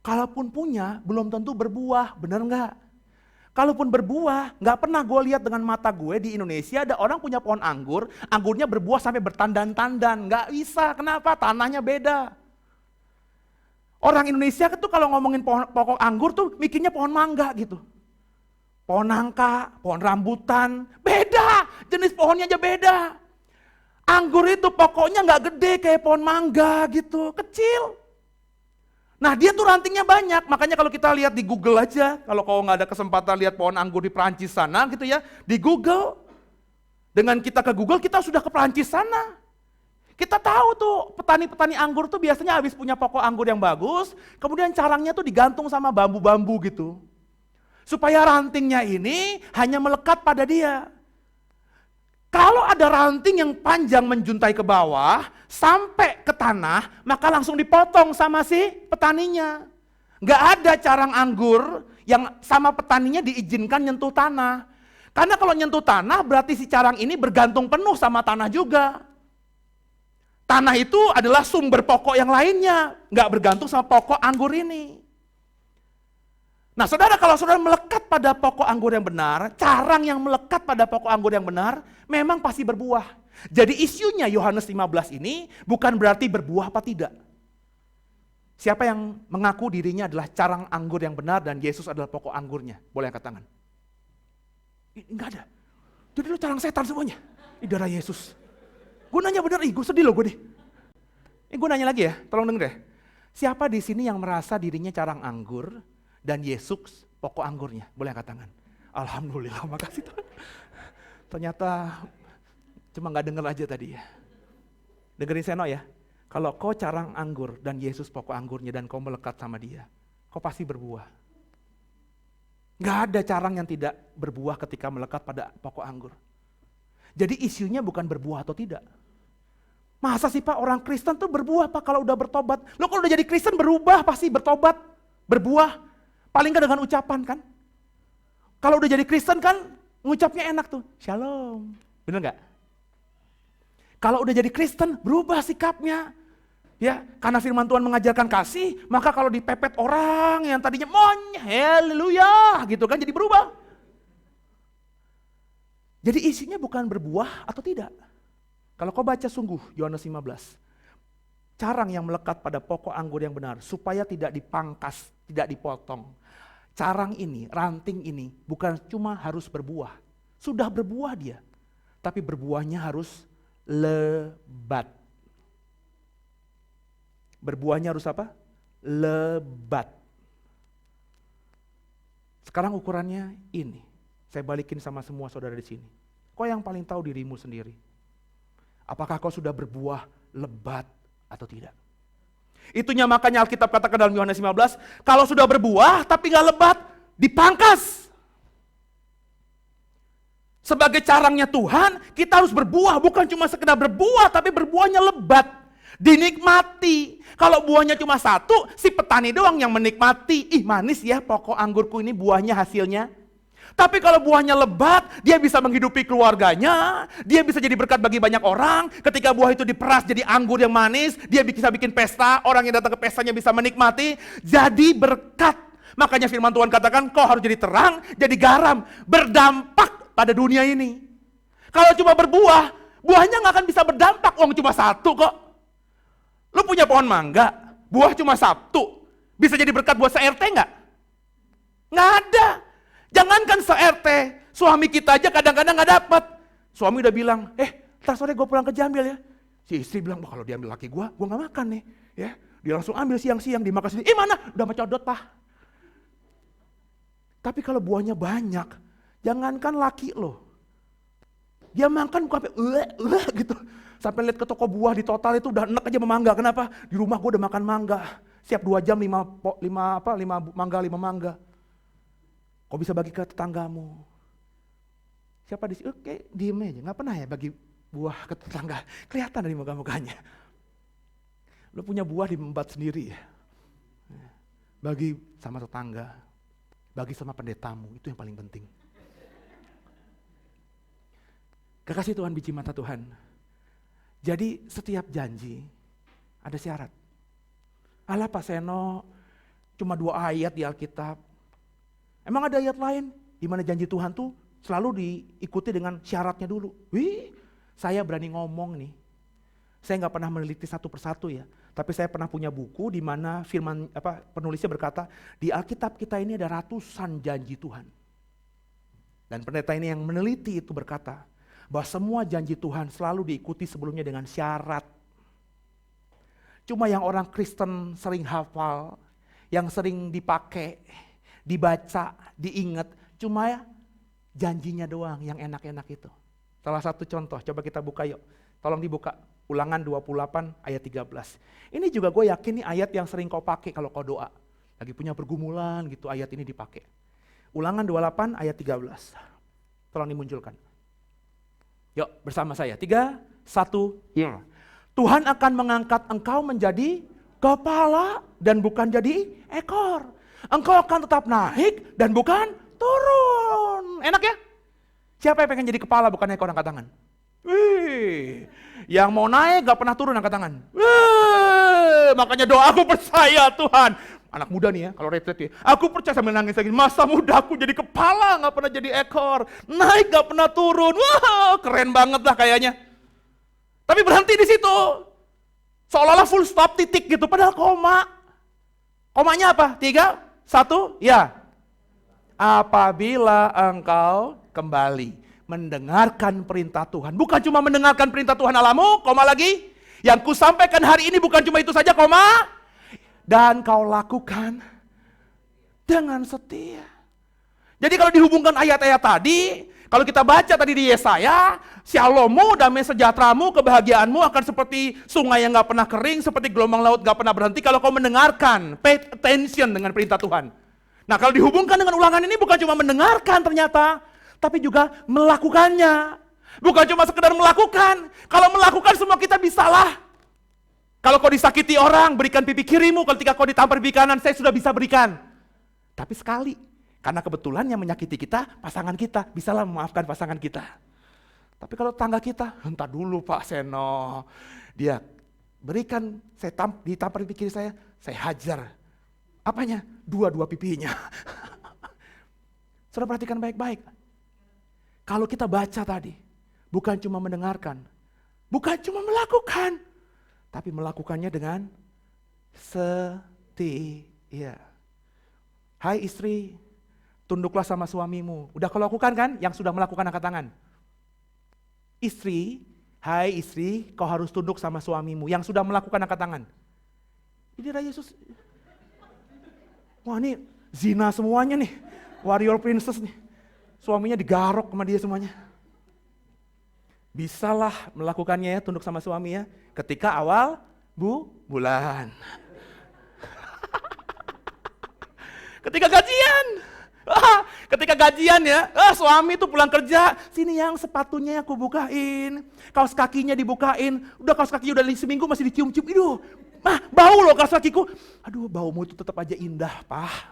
Kalaupun punya belum tentu berbuah, benar nggak? Kalaupun berbuah, nggak pernah gue lihat dengan mata gue di Indonesia ada orang punya pohon anggur, anggurnya berbuah sampai bertandan-tandan. Nggak bisa, kenapa? Tanahnya beda. Orang Indonesia tuh kalau ngomongin pokok anggur tuh mikirnya pohon mangga gitu. Pohon nangka, pohon rambutan, beda. Jenis pohonnya aja beda. Anggur itu pokoknya nggak gede kayak pohon mangga gitu, kecil. Nah dia tuh rantingnya banyak, makanya kalau kita lihat di Google aja, kalau kau nggak ada kesempatan lihat pohon anggur di Perancis sana gitu ya, di Google, dengan kita ke Google kita sudah ke Perancis sana. Kita tahu tuh petani-petani anggur tuh biasanya habis punya pokok anggur yang bagus, kemudian carangnya tuh digantung sama bambu-bambu gitu. Supaya rantingnya ini hanya melekat pada dia. Kalau ada ranting yang panjang menjuntai ke bawah, sampai ke tanah, maka langsung dipotong sama si petaninya. Nggak ada carang anggur yang sama petaninya diizinkan nyentuh tanah. Karena kalau nyentuh tanah berarti si carang ini bergantung penuh sama tanah juga. Tanah itu adalah sumber pokok yang lainnya, nggak bergantung sama pokok anggur ini. Nah saudara, kalau saudara melekat pada pokok anggur yang benar, carang yang melekat pada pokok anggur yang benar, memang pasti berbuah. Jadi isunya Yohanes 15 ini bukan berarti berbuah apa tidak. Siapa yang mengaku dirinya adalah carang anggur yang benar dan Yesus adalah pokok anggurnya? Boleh angkat tangan. Enggak ada. Jadi lu carang setan semuanya. Ini darah Yesus. Gue nanya bener, gue sedih loh gue deh. Gue nanya lagi ya, tolong denger deh. Siapa di sini yang merasa dirinya carang anggur dan Yesus pokok anggurnya? Boleh angkat tangan. Alhamdulillah, makasih Tuhan. Ternyata cuma gak denger aja tadi ya. Dengerin Seno ya. Kalau kau carang anggur dan Yesus pokok anggurnya dan kau melekat sama dia, kau pasti berbuah. Gak ada carang yang tidak berbuah ketika melekat pada pokok anggur. Jadi isunya bukan berbuah atau tidak. Masa sih Pak orang Kristen tuh berbuah Pak kalau udah bertobat? Lo kalau udah jadi Kristen berubah pasti bertobat, berbuah. Paling gak dengan ucapan kan? Kalau udah jadi Kristen kan ngucapnya enak tuh, shalom. Bener gak? Kalau udah jadi Kristen berubah sikapnya. Ya, karena firman Tuhan mengajarkan kasih, maka kalau dipepet orang yang tadinya haleluya gitu kan jadi berubah. Jadi isinya bukan berbuah atau tidak. Kalau kau baca sungguh Yohanes 15, carang yang melekat pada pokok anggur yang benar supaya tidak dipangkas, tidak dipotong. Carang ini, ranting ini bukan cuma harus berbuah, sudah berbuah dia, tapi berbuahnya harus lebat. Berbuahnya harus apa? Lebat. Sekarang ukurannya ini. Saya balikin sama semua saudara di sini. Kau yang paling tahu dirimu sendiri. Apakah kau sudah berbuah lebat atau tidak? Itunya makanya Alkitab katakan dalam Yohanes 15, kalau sudah berbuah tapi gak lebat, dipangkas. Sebagai carangnya Tuhan, kita harus berbuah, bukan cuma sekedar berbuah, tapi berbuahnya lebat. Dinikmati. Kalau buahnya cuma satu, si petani doang yang menikmati. Ih manis ya pokok anggurku ini buahnya hasilnya. Tapi kalau buahnya lebat, dia bisa menghidupi keluarganya, dia bisa jadi berkat bagi banyak orang. Ketika buah itu diperas jadi anggur yang manis, dia bisa bikin pesta, orang yang datang ke pestanya bisa menikmati, jadi berkat. Makanya firman Tuhan katakan, kau harus jadi terang, jadi garam, berdampak pada dunia ini. Kalau cuma berbuah, buahnya gak akan bisa berdampak, cuma satu kok. Lu punya pohon mangga, buah cuma satu, bisa jadi berkat buat se-RT gak? Gak ada. Jangankan se-RT, suami kita aja kadang-kadang gak dapat. Suami udah bilang, ntar sore gue pulang ke Jambil ya. Si istri bilang, kalau diambil laki gue gak makan nih. Ya, dia langsung ambil siang-siang, dimakan sendiri. Mana? Udah macodot Pak. Tapi kalau buahnya banyak, jangankan laki lo. Dia makan bukan sampai gitu. Sampai lihat ke toko buah di total itu udah enak aja sama mangga. Kenapa? Di rumah gue udah makan mangga. Siap 2 jam 5 mangga. Kau bisa bagi ke tetanggamu. Siapa di sini? Oke, diem aja. Nggak pernah ya bagi buah ke tetangga. Kelihatan dari muka-mukanya. Lo punya buah diembat sendiri ya. Bagi sama tetangga. Bagi sama pendetamu. Itu yang paling penting. Kekasih Tuhan, biji mata Tuhan. Jadi setiap janji ada syarat. Alah Pak Seno, cuma 2 ayat di Alkitab. Emang ada ayat lain di mana janji Tuhan tuh selalu diikuti dengan syaratnya dulu. Wih, saya berani ngomong nih. Saya nggak pernah meneliti satu persatu ya, tapi saya pernah punya buku di mana penulisnya berkata, di Alkitab kita ini ada ratusan janji Tuhan. Dan pendeta ini yang meneliti itu berkata, bahwa semua janji Tuhan selalu diikuti sebelumnya dengan syarat. Cuma yang orang Kristen sering hafal, yang sering dipakai, dibaca, diingat, cuma ya janjinya doang yang enak-enak itu. Salah satu contoh, coba kita buka yuk. Tolong dibuka, Ulangan 28 ayat 13. Ini juga gue yakin nih ayat yang sering kau pakai kalau kau doa. Lagi punya pergumulan gitu, ayat ini dipakai. Ulangan 28 ayat 13. Tolong dimunculkan. Yuk bersama saya, 3, 1, ya. Tuhan akan mengangkat engkau menjadi kepala dan bukan jadi ekor. Engkau akan tetap naik dan bukan turun. Enak ya? Siapa yang pengen jadi kepala bukan ekor, angkat tangan? Wih, yang mau naik gak pernah turun, angkat tangan. Wih, makanya doa aku percaya Tuhan. Anak muda nih ya, kalau retret ya. Aku percaya sambil nangis lagi, masa muda aku jadi kepala, gak pernah jadi ekor. Naik gak pernah turun, wah keren banget lah kayaknya. Tapi berhenti di situ. Seolah-olah full stop, titik gitu, padahal koma. Komanya apa? 3, 1, ya. Apabila engkau kembali mendengarkan perintah Tuhan. Bukan cuma mendengarkan perintah Tuhan Allahmu, koma lagi. Yang kusampaikan hari ini bukan cuma itu saja, koma. Dan kau lakukan dengan setia. Jadi kalau dihubungkan ayat-ayat tadi, kalau kita baca tadi di Yesaya, Shalommu, damai sejahteramu, kebahagiaanmu akan seperti sungai yang gak pernah kering, seperti gelombang laut gak pernah berhenti kalau kau mendengarkan, pay attention dengan perintah Tuhan. Nah kalau dihubungkan dengan ulangan ini bukan cuma mendengarkan ternyata, tapi juga melakukannya. Bukan cuma sekedar melakukan. Kalau melakukan semua kita bisalah. Kalau kau disakiti orang, berikan pipi kirimu. Ketika kau ditampar pipi kanan, saya sudah bisa berikan. Tapi sekali, karena kebetulan yang menyakiti kita, pasangan kita. Bisalah memaafkan pasangan kita. Tapi kalau tangga kita, entah dulu Pak Seno. Dia berikan, ditampar pipi kiri saya hajar. Apanya? Dua-dua pipinya. Sudah perhatikan baik-baik. Kalau kita baca tadi, bukan cuma mendengarkan, bukan cuma melakukan, tapi melakukannya dengan setia. Hai istri, tunduklah sama suamimu. Udah kau lakukan kan? Yang sudah melakukan angkat tangan. Istri, hai istri, kau harus tunduk sama suamimu. Yang sudah melakukan angkat tangan. Ini Raja Yesus. Wah ini zina semuanya nih. Warrior princess nih. Suaminya digarok sama dia semuanya. Bisalah melakukannya ya, tunduk sama suami ya. Ketika awal bulan. Ketika gajian. Ketika gajian ya, suami tuh pulang kerja, sini yang sepatunya aku bukain, kaos kakinya dibukain, udah kaos kaki udah seminggu masih dicium-cium, bau loh kaos kakiku. Aduh baumu itu tetap aja indah Pak.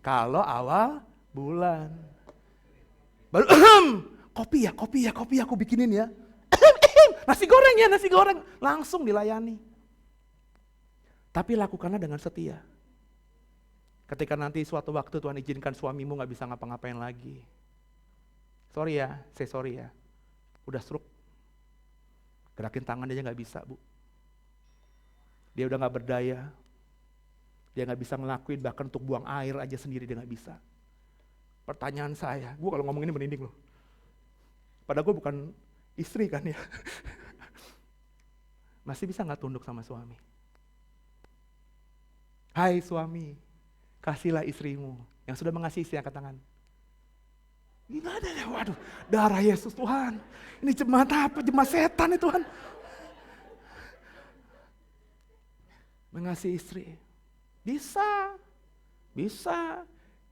Kalau awal bulan. Baru kopi aku bikinin ya. Nasi goreng langsung dilayani. Tapi lakukanlah dengan setia. Ketika nanti suatu waktu Tuhan izinkan suamimu gak bisa ngapa-ngapain lagi. Sorry ya. Udah stroke. Gerakin tangan aja gak bisa Bu. Dia udah gak berdaya. Dia gak bisa ngelakuin bahkan untuk buang air aja sendiri dia gak bisa. Pertanyaan saya, gue kalau ngomong ini merinding loh. Padahal gue bukan istri kan ya. Masih bisa gak tunduk sama suami? Hai suami, kasihlah istrimu yang sudah mengasihi istri, angkat tangan. Gila ada ya, waduh, darah Yesus Tuhan. Ini jemaat apa? Jemaat setan nih Tuhan. Mengasihi istri. Bisa.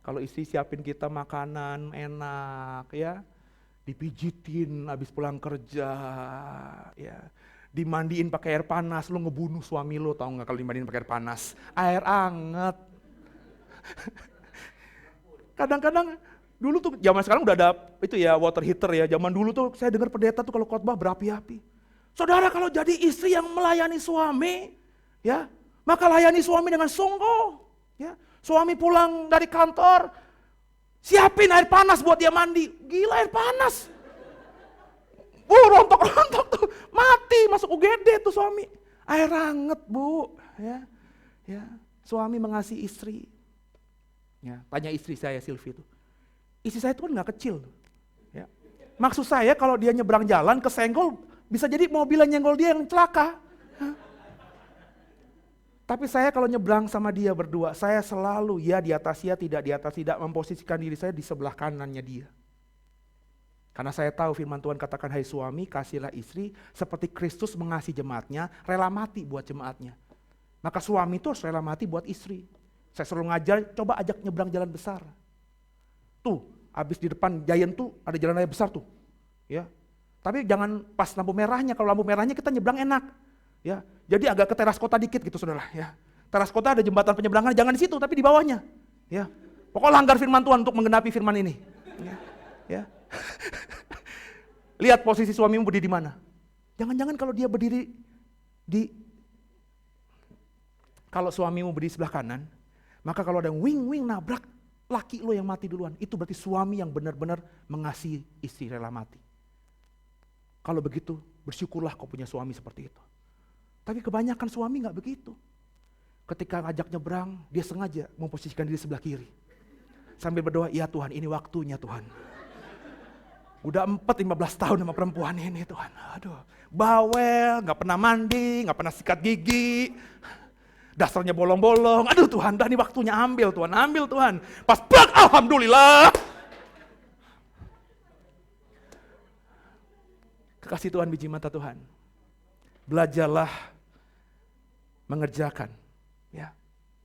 Kalau istri siapin kita makanan enak ya. Dipijitin habis pulang kerja ya. Dimandiin pakai air panas, lu ngebunuh suami lu, tau gak kalau dimandiin pakai air panas? Air anget. Kadang-kadang dulu tuh zaman sekarang udah ada itu ya water heater ya. Zaman dulu tuh saya dengar pendeta tuh kalau khotbah berapi-api. Saudara kalau jadi istri yang melayani suami, ya maka layani suami dengan sungguh. Ya, suami pulang dari kantor, siapin air panas buat dia mandi. Gila air panas. Rontok-rontok tuh, mati masuk UGD tuh suami. Air hangat Bu, ya. Suami mengasihi istri. Ya, tanya istri saya Silvi itu. Istri saya itu kan nggak kecil. Ya. Maksud saya kalau dia nyebrang jalan kesenggol, bisa jadi mobil yang nyenggol dia yang celaka. Ya. Tapi saya kalau nyebrang sama dia berdua, saya selalu ya di atas ya, tidak di atas tidak, memposisikan diri saya di sebelah kanannya dia. Karena saya tahu firman Tuhan katakan, hai suami kasihlah istri seperti Kristus mengasihi jemaatnya, rela mati buat jemaatnya. Maka suami itu harus rela mati buat istri. Saya selalu ngajar, coba ajak nyebrang jalan besar. Tuh, habis di depan Giant tuh ada jalan raya besar tuh. Ya. Tapi jangan pas lampu merahnya, kalau lampu merahnya kita nyebrang enak. Ya. Jadi agak ke teras kota dikit gitu saudara. Ya. Teras kota ada jembatan penyeberangan, jangan di situ tapi di bawahnya. Ya. Pokoknya langgar firman Tuhan untuk menggenapi firman ini. Ya. Lihat posisi suamimu berdiri di mana. Jangan-jangan kalau dia berdiri kalau suamimu berdiri sebelah kanan, maka kalau ada yang wing nabrak, laki lo yang mati duluan. Itu berarti suami yang benar-benar mengasihi istri, rela mati. Kalau begitu, bersyukurlah kau punya suami seperti itu. Tapi kebanyakan suami gak begitu. Ketika ngajak nyebrang, dia sengaja memposisikan diri sebelah kiri. Sambil berdoa, ya Tuhan ini waktunya Tuhan. Udah 15 tahun sama perempuan ini Tuhan. Aduh, bawel, gak pernah mandi, gak pernah sikat gigi. Dasarnya bolong-bolong. Aduh Tuhan, dah ini waktunya ambil Tuhan. Pas plak, alhamdulillah. Kekasih Tuhan, biji mata Tuhan. Belajarlah mengerjakan. Ya.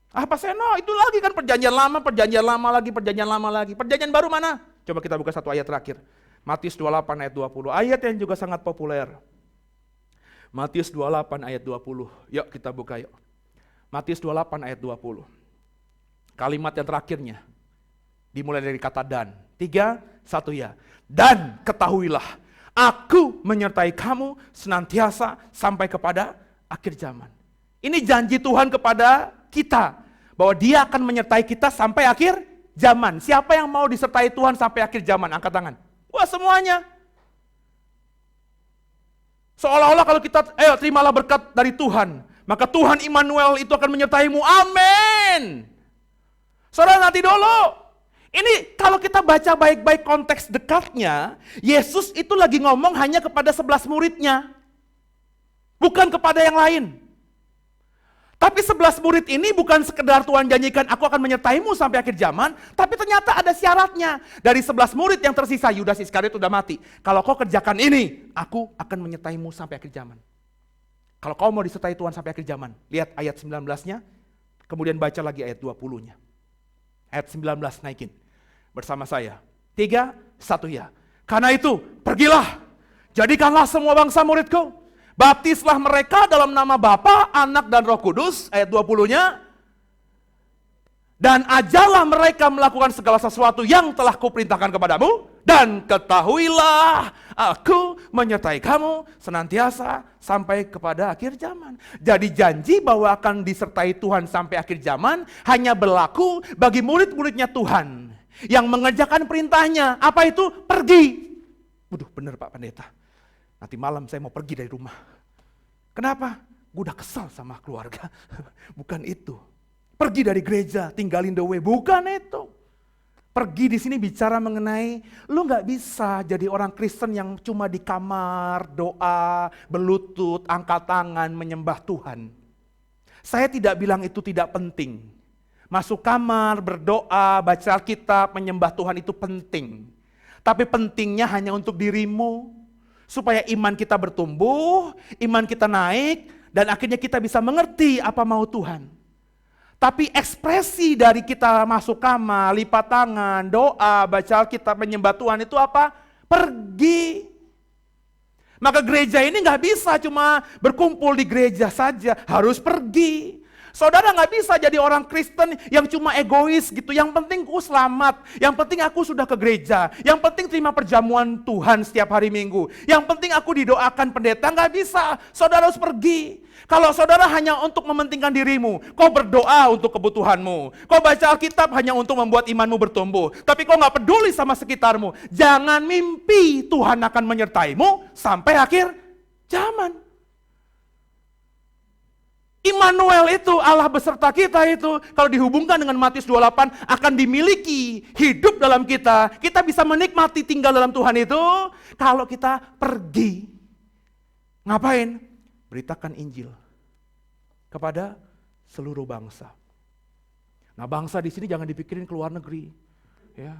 Pak Seno, itu lagi kan perjanjian lama lagi, perjanjian lama lagi. Perjanjian baru mana? Coba kita buka satu ayat terakhir. Matius 28 ayat 20. Ayat yang juga sangat populer. Matius 28 ayat 20. Yuk kita buka yuk. Matius 28 ayat 20. Kalimat yang terakhirnya. Dimulai dari kata dan. 3, 1 ya. Dan ketahuilah, aku menyertai kamu senantiasa sampai kepada akhir zaman. Ini janji Tuhan kepada kita, bahwa Dia akan menyertai kita sampai akhir zaman. Siapa yang mau disertai Tuhan sampai akhir zaman? Angkat tangan. Wah, semuanya. Seolah-olah kalau kita, terimalah berkat dari Tuhan, maka Tuhan Immanuel itu akan menyertaimu. Amin. Saudara, nanti dulu. Ini kalau kita baca baik-baik konteks dekatnya, Yesus itu lagi ngomong hanya kepada 11 muridnya. Bukan kepada yang lain. Tapi 11 murid ini bukan sekedar Tuhan janjikan aku akan menyertaimu sampai akhir zaman, tapi ternyata ada syaratnya. Dari 11 murid yang tersisa, Yudas Iskariot sudah mati. Kalau kau kerjakan ini, aku akan menyertaimu sampai akhir zaman. Kalau kau mau disertai Tuhan sampai akhir zaman, lihat ayat 19-nya, kemudian baca lagi ayat 20-nya. Ayat 19 naikin bersama saya. 3, 1 ya. Karena itu, pergilah, jadikanlah semua bangsa muridku. Baptislah mereka dalam nama Bapa, Anak, dan Roh Kudus, ayat 20-nya. Dan ajarlah mereka melakukan segala sesuatu yang telah kuperintahkan kepadamu. Dan ketahuilah, aku menyertai kamu senantiasa sampai kepada akhir zaman. Jadi janji bahwa akan disertai Tuhan sampai akhir zaman hanya berlaku bagi murid-muridnya Tuhan. Yang mengerjakan perintahnya, apa itu? Pergi. Waduh, benar Pak Pendeta. Nanti malam saya mau pergi dari rumah. Kenapa? Gue udah kesal sama keluarga. Bukan itu. Pergi dari gereja, tinggalin the way. Bukan itu. Pergi di sini bicara mengenai, lu gak bisa jadi orang Kristen yang cuma di kamar, doa, berlutut, angkat tangan, menyembah Tuhan. Saya tidak bilang itu tidak penting. Masuk kamar, berdoa, baca Alkitab, menyembah Tuhan itu penting. Tapi pentingnya hanya untuk dirimu. Supaya iman kita bertumbuh, iman kita naik, dan akhirnya kita bisa mengerti apa mau Tuhan. Tapi ekspresi dari kita masuk kamar, lipat tangan, doa, baca Alkitab, menyembah Tuhan itu apa? Pergi. Maka gereja ini gak bisa cuma berkumpul di gereja saja, harus pergi. Saudara gak bisa jadi orang Kristen yang cuma egois gitu. Yang penting aku selamat, yang penting aku sudah ke gereja, yang penting terima perjamuan Tuhan setiap hari Minggu, yang penting aku didoakan pendeta. Gak bisa, saudara harus pergi. Kalau saudara hanya untuk mementingkan dirimu, kau berdoa untuk kebutuhanmu, kau baca Alkitab hanya untuk membuat imanmu bertumbuh, tapi kau gak peduli sama sekitarmu, jangan mimpi Tuhan akan menyertaimu sampai akhir zaman. Immanuel itu, Allah beserta kita itu, kalau dihubungkan dengan Matius 28, akan dimiliki hidup dalam kita. Kita bisa menikmati tinggal dalam Tuhan itu, kalau kita pergi. Ngapain? Beritakan Injil kepada seluruh bangsa. Nah, bangsa di sini jangan dipikirin ke luar negeri. Ya.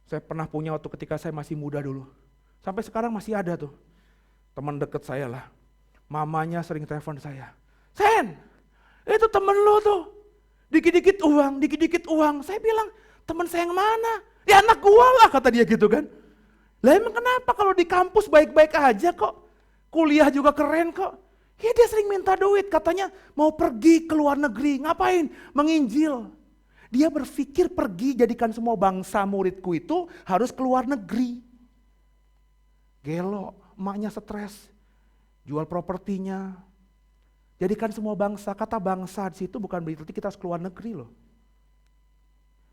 Saya pernah punya waktu ketika saya masih muda dulu. Sampai sekarang masih ada tuh. Teman dekat saya lah. Mamanya sering telepon saya. Sen, itu temen lu tuh, dikit-dikit uang. Saya bilang, temen saya yang mana? Ya anak gua lah, kata dia gitu kan. Lah emang kenapa kalau di kampus baik-baik aja kok, kuliah juga keren kok. Ya dia sering minta duit, katanya mau pergi ke luar negeri, ngapain? Menginjil. Dia berpikir pergi jadikan semua bangsa muridku itu harus ke luar negeri. Gelo, emaknya stres, jual propertinya. Jadikan semua bangsa, kata bangsa di situ bukan berarti kita harus keluar negeri loh.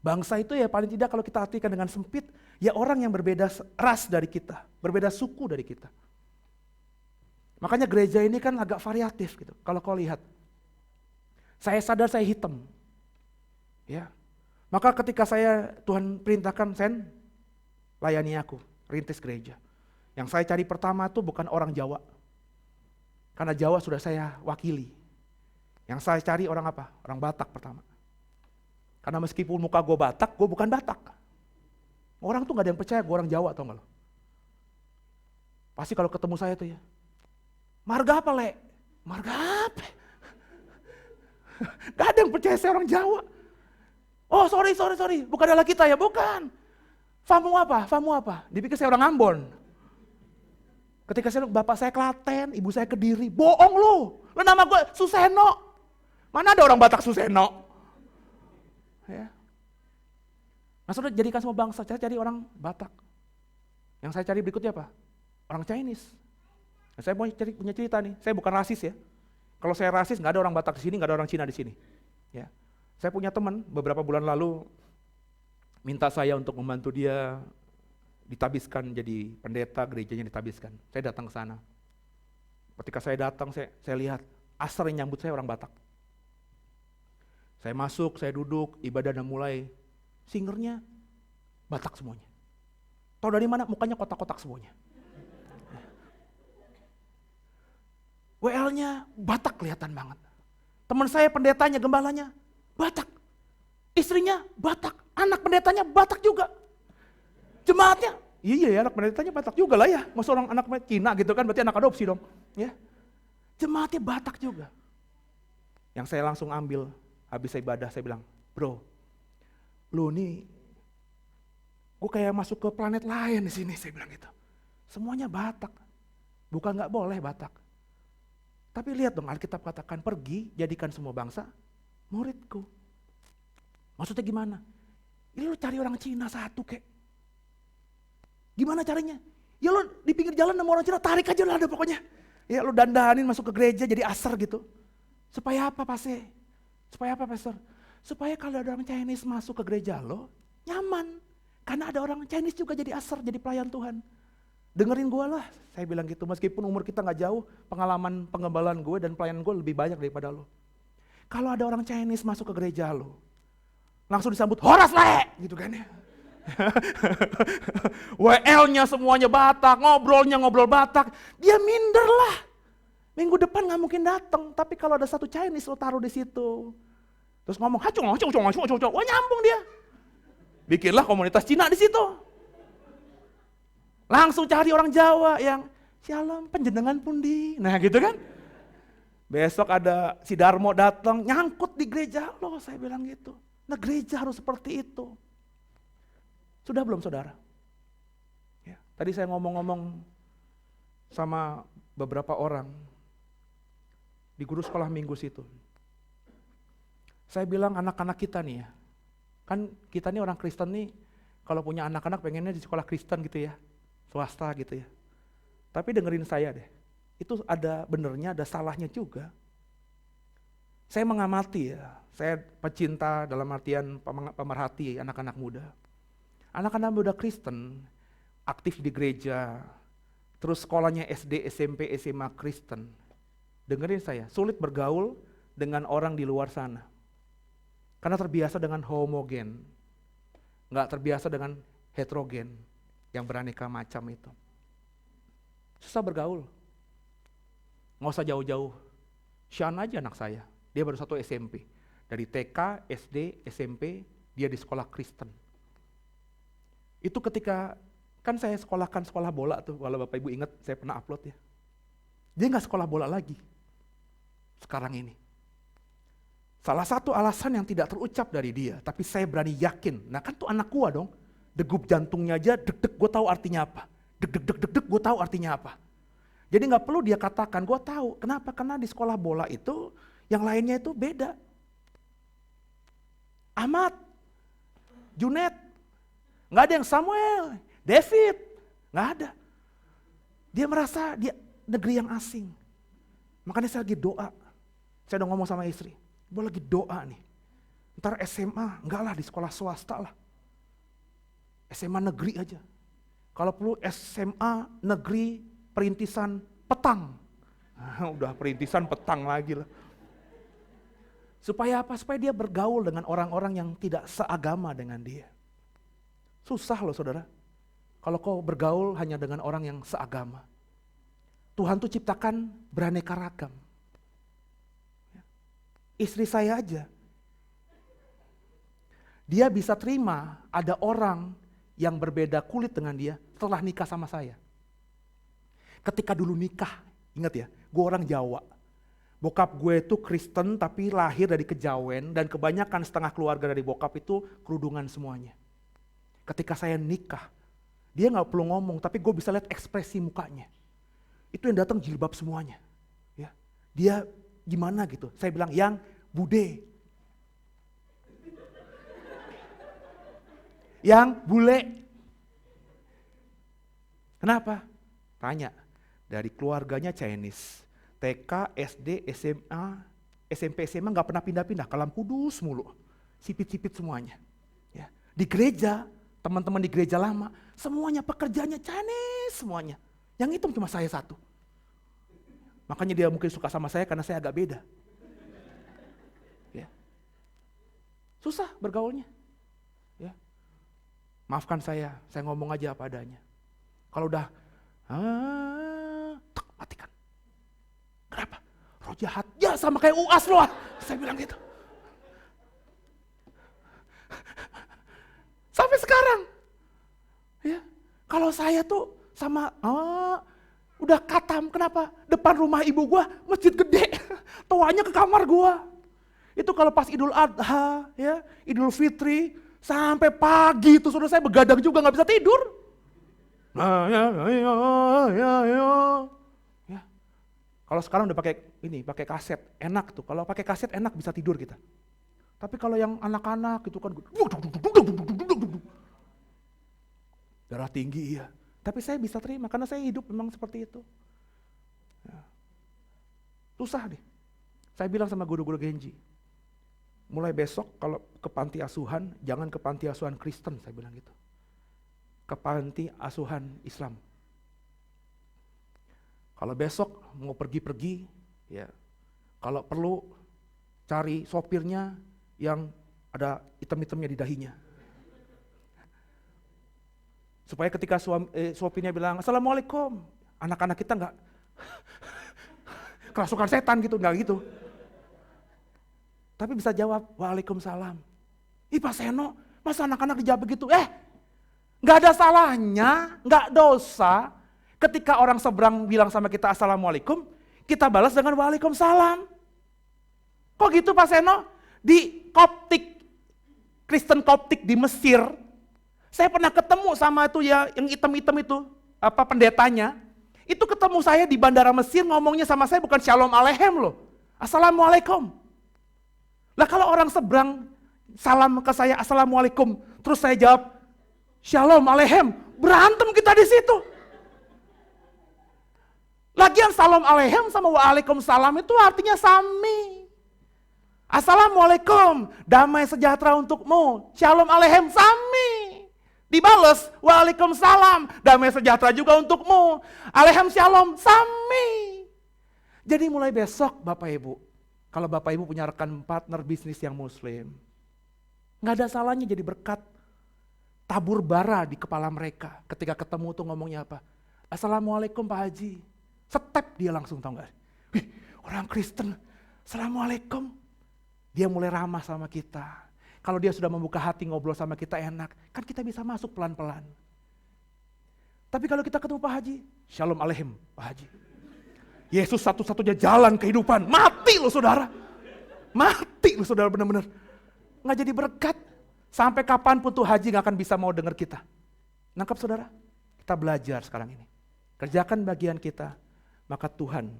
Bangsa itu ya paling tidak kalau kita artikan dengan sempit, ya orang yang berbeda ras dari kita, berbeda suku dari kita. Makanya gereja ini kan agak variatif gitu. Kalau kau lihat, saya sadar saya hitam. Ya. Maka ketika Tuhan perintahkan, Sen, layani aku, rintis gereja. Yang saya cari pertama itu bukan orang Jawa. Karena Jawa sudah saya wakili. Yang saya cari orang apa? Orang Batak pertama. Karena meskipun muka gue Batak, gue bukan Batak. Orang tuh gak ada yang percaya gue orang Jawa, tau gak lo? Pasti kalau ketemu saya tuh ya, marga apa Le? Marga apa? Gak ada yang percaya saya orang Jawa. Oh sorry, bukan adalah kita ya, bukan. Famu apa? Dipikir saya orang Ambon. Ketika saya, bapak saya Klaten, ibu saya Kediri, bohong lu. Lu nama gue Suseno. Mana ada orang Batak Suseno? Ya. Nah saudara, jadikan semua bangsa, saya cari orang Batak. Yang saya cari berikutnya apa? Orang Chinese. Nah, saya punya cerita nih, saya bukan rasis ya. Kalau saya rasis, nggak ada orang Batak di sini, nggak ada orang Cina di sini. Ya. Saya punya teman, beberapa bulan lalu, minta saya untuk membantu dia ditabiskan jadi pendeta, gerejanya ditabiskan. Saya datang ke sana. Ketika saya datang, saya lihat asar yang nyambut saya orang Batak. Saya masuk, saya duduk, ibadah dan mulai. Singernya Batak semuanya. Tahu dari mana? Mukanya kotak-kotak semuanya. WL-nya Batak kelihatan banget. Teman saya pendetanya, gembalanya Batak. Istrinya Batak, anak pendetanya Batak juga. Jemaatnya, iya anak pendetanya Batak juga lah ya. Masa orang anak Cina gitu kan, berarti anak adopsi dong. Ya. Jemaatnya Batak juga. Yang saya langsung ambil, habis saya ibadah, saya bilang, bro, lu nih, gue kayak masuk ke planet lain di sini, saya bilang gitu. Semuanya Batak, bukan nggak boleh Batak. Tapi lihat dong, Alkitab katakan, pergi, jadikan semua bangsa muridku. Maksudnya gimana? Ya lu cari orang Cina satu kek. Gimana caranya? Ya lu di pinggir jalan sama orang Cina, tarik aja lah ada pokoknya. Ya lu dandanin masuk ke gereja jadi asar gitu. Supaya apa Pastor? Supaya apa Pastor? Supaya kalau ada orang Chinese masuk ke gereja lo, nyaman. Karena ada orang Chinese juga jadi asar, jadi pelayan Tuhan. Dengerin gue lah, saya bilang gitu. Meskipun umur kita gak jauh, pengalaman penggembalaan gue dan pelayanan gue lebih banyak daripada lo. Kalau ada orang Chinese masuk ke gereja lo, langsung disambut, horas le! Gitu kan ya. WL-nya semuanya Batak, ngobrol Batak. Dia minder lah. Minggu depan gak mungkin datang. Tapi kalau ada satu Chinese lo taruh di situ. Terus ngomong, wah nyambung dia. Bikinlah komunitas Cina di situ. Langsung cari orang Jawa yang shalom penjenengan pundi. Nah gitu kan. Besok ada si Darmo datang nyangkut di gereja lo, saya bilang gitu. Nah gereja harus seperti itu. Sudah belum saudara? Ya, tadi saya ngomong-ngomong sama beberapa orang di guru sekolah minggu situ. Saya bilang anak-anak kita nih ya, kan kita nih orang Kristen nih, kalau punya anak-anak pengennya di sekolah Kristen gitu ya, swasta gitu ya. Tapi dengerin saya deh, itu ada benernya, ada salahnya juga. Saya mengamati ya, saya pecinta dalam artian pemerhati anak-anak muda. Anak-anak muda Kristen, aktif di gereja, terus sekolahnya SD, SMP, SMA Kristen. Dengerin saya, sulit bergaul dengan orang di luar sana. Karena terbiasa dengan homogen, nggak terbiasa dengan heterogen, yang beraneka macam itu. Susah bergaul. Nggak usah jauh-jauh. Sean aja anak saya, dia baru 1 SMP. Dari TK, SD, SMP, dia di sekolah Kristen. Itu ketika, kan saya sekolahkan sekolah bola tuh, kalau Bapak Ibu ingat saya pernah upload ya. Dia nggak sekolah bola lagi, sekarang ini. Salah satu alasan yang tidak terucap dari dia, tapi saya berani yakin, nah kan tuh anak gua dong, degup jantungnya aja deg-deg, gue tahu artinya apa. Deg-deg, gue tahu artinya apa. Jadi nggak perlu dia katakan, gue tahu. Kenapa? Karena di sekolah bola itu, yang lainnya itu beda. Ahmad, Junet, nggak ada yang Samuel, David, nggak ada. Dia merasa dia negeri yang asing. Makanya saya lagi doa. Saya udah ngomong sama istri, gue lagi doa nih. Ntar SMA, enggak lah di sekolah swasta lah. SMA negeri aja. Kalau perlu SMA negeri perintisan petang. Udah perintisan petang lagi lah. Supaya apa? Supaya dia bergaul dengan orang-orang yang tidak seagama dengan dia. Susah loh saudara. Kalau kau bergaul hanya dengan orang yang seagama. Tuhan tuh ciptakan beraneka ragam. Istri saya aja, dia bisa terima ada orang yang berbeda kulit dengan dia setelah nikah sama saya. Ketika dulu nikah, ingat ya, gue orang Jawa. Bokap gue itu Kristen tapi lahir dari kejawen dan kebanyakan setengah keluarga dari bokap itu kerudungan semuanya. Ketika saya nikah, dia gak perlu ngomong tapi gue bisa lihat ekspresi mukanya. Itu yang datang jilbab semuanya. Ya. Dia gimana gitu, saya bilang yang bude. Yang bule. Kenapa? Tanya, dari keluarganya Chinese. TK, SD, SMA, SMP, SMA gak pernah pindah-pindah, Kalam Kudus mulu. Sipit-sipit semuanya. Ya. Di gereja, teman-teman di gereja lama, semuanya pekerjaannya Chinese semuanya. Yang hitam cuma saya satu. Makanya dia mungkin suka sama saya karena saya agak beda. Ya. Susah bergaulnya. Ya. Maafkan saya ngomong aja apa adanya. Kalau udah, matikan. Kenapa? Roh jahat, ya sama kayak UAS loh. Saya bilang gitu. Sampai sekarang. Ya, kalau saya tuh sama, udah katam, kenapa? Depan rumah ibu gua masjid gede, toanya ke kamar gua. Itu kalau pas Idul Adha, ya, Idul Fitri, sampai pagi itu saudara saya begadang juga nggak bisa tidur. Ya. Kalau sekarang udah pakai kaset, enak tuh. Kalau pakai kaset enak bisa tidur kita. Tapi kalau yang anak-anak itu kan darah tinggi ya. Tapi saya bisa terima karena saya hidup memang seperti itu. Ya. Susah deh. Saya bilang sama guru-guru Genji, mulai besok kalau ke panti asuhan, jangan ke panti asuhan Kristen, saya bilang gitu. Ke panti asuhan Islam. Kalau besok mau pergi-pergi, ya kalau perlu cari sopirnya yang ada item-itemnya di dahinya. Supaya ketika sopirnya bilang, Assalamualaikum, anak-anak kita enggak kerasukan setan gitu, enggak gitu. Tapi bisa jawab, Waalaikumsalam. Ih Pak Seno, masa anak-anak dijawab begitu? Enggak ada salahnya, enggak dosa. Ketika orang seberang bilang sama kita Assalamualaikum, kita balas dengan Waalaikumsalam. Kok gitu Pak Seno? Di Koptik, Kristen Koptik di Mesir, saya pernah ketemu sama itu ya, yang hitam-hitam itu, pendetanya. Itu ketemu saya di bandara Mesir, ngomongnya sama saya bukan Shalom Aleichem loh. Assalamualaikum. Lah kalau orang seberang salam ke saya Assalamualaikum, terus saya jawab Shalom Aleichem, berantem kita di situ. Lagian Salam Aleichem sama Waalaikumsalam itu artinya sami. Assalamualaikum, damai sejahtera untukmu. Shalom Aleichem, sami. Dibales, Waalaikumsalam, damai sejahtera juga untukmu. Aleichem shalom, sami. Jadi mulai besok Bapak Ibu, kalau Bapak Ibu punya rekan partner bisnis yang muslim, gak ada salahnya jadi berkat tabur bara di kepala mereka. Ketika ketemu tuh ngomongnya apa? Assalamualaikum Pak Haji. Step dia langsung, tahu gak? Wih, orang Kristen, Assalamualaikum. Dia mulai ramah sama kita. Kalau dia sudah membuka hati ngobrol sama kita enak, kan kita bisa masuk pelan-pelan. Tapi kalau kita ketemu Pak Haji, Shalom Aleichem Pak Haji. Yesus satu-satunya jalan kehidupan, mati loh saudara. Mati loh saudara benar-benar. Nggak jadi berkat. Sampai kapanpun tuh Haji nggak akan bisa mau dengar kita. Nangkap saudara? Kita belajar sekarang ini. Kerjakan bagian kita, maka Tuhan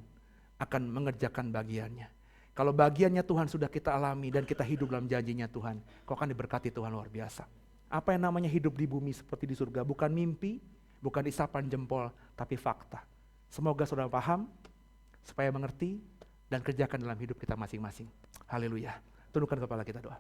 akan mengerjakan bagiannya. Kalau bagiannya Tuhan sudah kita alami dan kita hidup dalam janjinya Tuhan, kau akan diberkati Tuhan luar biasa. Apa yang namanya hidup di bumi seperti di surga, bukan mimpi, bukan isapan jempol, tapi fakta. Semoga saudara paham, supaya mengerti, dan kerjakan dalam hidup kita masing-masing. Haleluya. Tundukkan kepala kita, doa.